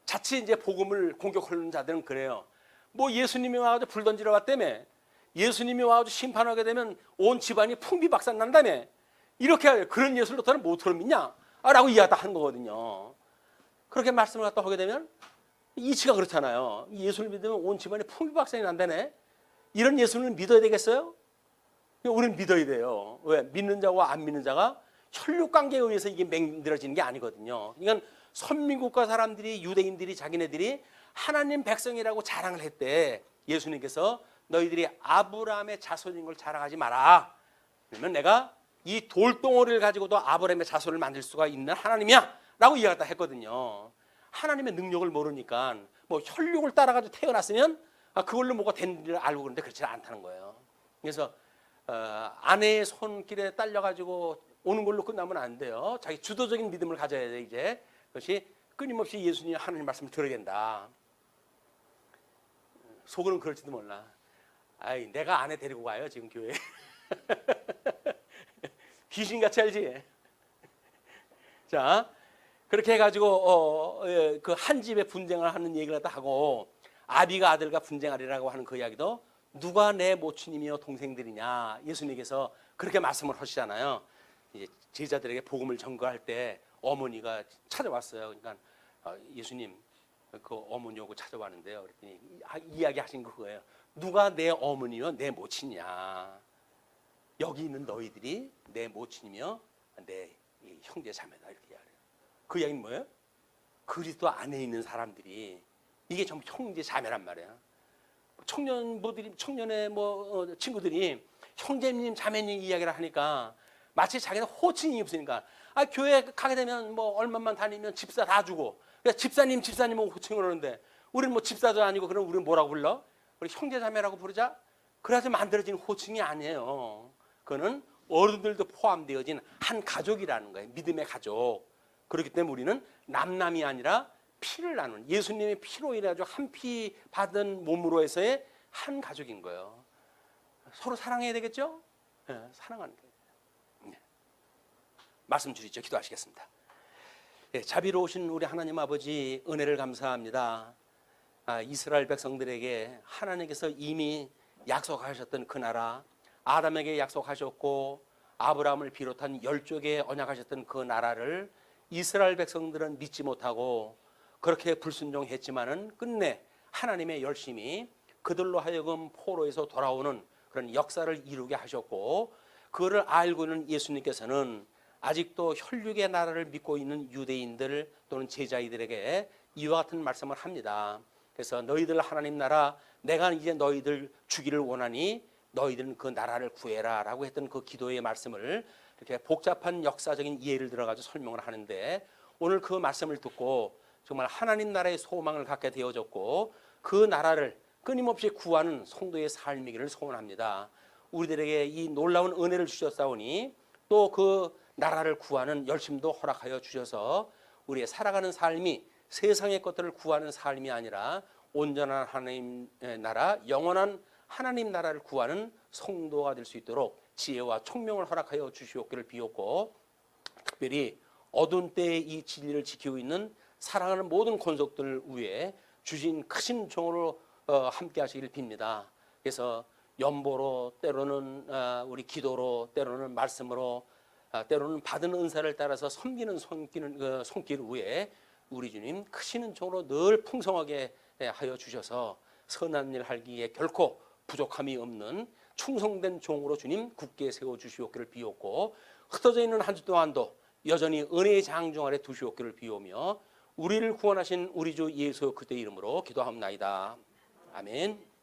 자칫 이제 복음을 공격하는 자들은 그래요. 뭐 예수님이 와가지고 불 던지러 왔다며, 예수님이 와가지고 심판하게 되면 온 집안이 풍비박산 난다며, 이렇게 그런 예수를 너는 뭐처럼 믿냐? 라고 이야기하다 하는 거거든요. 그렇게 말씀을 갖다 하게 되면 이치가 그렇잖아요. 예수를 믿으면 온 집안이 풍비박산이 난다네. 이런 예수를 믿어야 되겠어요? 우리는 믿어야 돼요. 왜? 믿는 자와 안 믿는 자가 혈육관계에 의해서 이게 만들어지는 게 아니거든요. 이건 선민국가 사람들이, 유대인들이 자기네들이 하나님 백성이라고 자랑을 했대. 예수님께서 너희들이 아브라함의 자손인 걸 자랑하지 마라. 그러면 내가 이 돌덩어리를 가지고도 아브라함의 자손을 만들 수가 있는 하나님이야 라고 이야기했다 했거든요. 하나님의 능력을 모르니까 뭐 혈육을 따라가지고 태어났으면 그걸로 뭐가 된 줄 알고 그러는데 그렇지 않다는 거예요. 그래서 아내의 손길에 딸려가지고 오는 걸로 끝나면 안 돼요. 자기 주도적인 믿음을 가져야 돼. 이제 그것이 끊임없이 예수님 하나님 말씀을 들어야 된다. 속으로는 그럴지도 몰라. 아이, 내가 아내 데리고 가요 지금 교회. 귀신같이 알지. 자, 그렇게 해가지고 그 한 집에 분쟁을 하는 얘기를 다 하고 아비가 아들과 분쟁하리라고 하는 그 이야기도 누가 내 모친이며 동생들이냐 예수님께서 그렇게 말씀을 하시잖아요. 이제 제자들에게 복음을 전거할 때 어머니가 찾아왔어요. 그러니까 예수님 그 어머니 오고 찾아왔는데요. 그랬더니 이야기하신 그거예요. 누가 내 어머니며 내 모친이냐. 여기 있는 너희들이 내 모친이며 내 형제 자매다 이렇게 이야기해요. 그 이야기는 뭐예요? 그리스도 안에 있는 사람들이 이게 전부 형제 자매란 말이야. 청년의 친구들이 형제님 자매님 이야기를 하니까 마치 자기는 호칭이 없으니까 교회 가게 되면 뭐 얼마만 다니면 집사 다 주고 그러니까 집사님은 호칭을 하는데 우리는 뭐 집사도 아니고 그럼 우리는 뭐라고 불러? 우리 형제 자매라고 부르자? 그래서 만들어진 호칭이 아니에요. 그거는 어른들도 포함되어진 한 가족이라는 거예요. 믿음의 가족. 그렇기 때문에 우리는 남남이 아니라 피를 나눈 예수님의 피로 인해 가지고 한 피 받은 몸으로 해서의 한 가족인 거예요. 서로 사랑해야 되겠죠? 네, 사랑하는 거예요. 네. 말씀 주시죠. 기도하시겠습니다. 네, 자비로우신 우리 하나님 아버지 은혜를 감사합니다. 이스라엘 백성들에게 하나님께서 이미 약속하셨던 그 나라 아담에게 약속하셨고 아브라함을 비롯한 10족에 언약하셨던 그 나라를 이스라엘 백성들은 믿지 못하고 그렇게 불순종했지만은 끝내 하나님의 열심히 그들로 하여금 포로에서 돌아오는 그런 역사를 이루게 하셨고 그거를 알고 있는 예수님께서는 아직도 혈육의 나라를 믿고 있는 유대인들 또는 제자이들에게 이와 같은 말씀을 합니다. 그래서 너희들 하나님 나라 내가 이제 너희들 주기를 원하니 너희들은 그 나라를 구해라 라고 했던 그 기도의 말씀을 이렇게 복잡한 역사적인 이해를 들어가지고 설명을 하는데 오늘 그 말씀을 듣고 정말 하나님 나라의 소망을 갖게 되어졌고 그 나라를 끊임없이 구하는 성도의 삶이기를 소원합니다. 우리들에게 이 놀라운 은혜를 주셨사오니 또 그 나라를 구하는 열심도 허락하여 주셔서 우리의 살아가는 삶이 세상의 것들을 구하는 삶이 아니라 온전한 하나님의 나라, 영원한 하나님 나라를 구하는 성도가 될 수 있도록 지혜와 총명을 허락하여 주시옵기를 비옵고 특별히 어두운 때에 이 진리를 지키고 있는 사랑하는 모든 권속들 위에 주신 크신 종으로 함께 하시기를 빕니다. 그래서 연보로 때로는 우리 기도로 때로는 말씀으로 때로는 받은 은사를 따라서 섬기는 손길 위에 우리 주님 크신 종으로 늘 풍성하게 하여 주셔서 선한 일 하기에 결코 부족함이 없는 충성된 종으로 주님 굳게 세워주시옵기를 비옵고 흩어져 있는 한 주 동안도 여전히 은혜의 장중 아래 두시옵기를 비오며 우리를 구원하신 우리 주 예수 그리스도의 이름으로 기도합나이다. 아멘.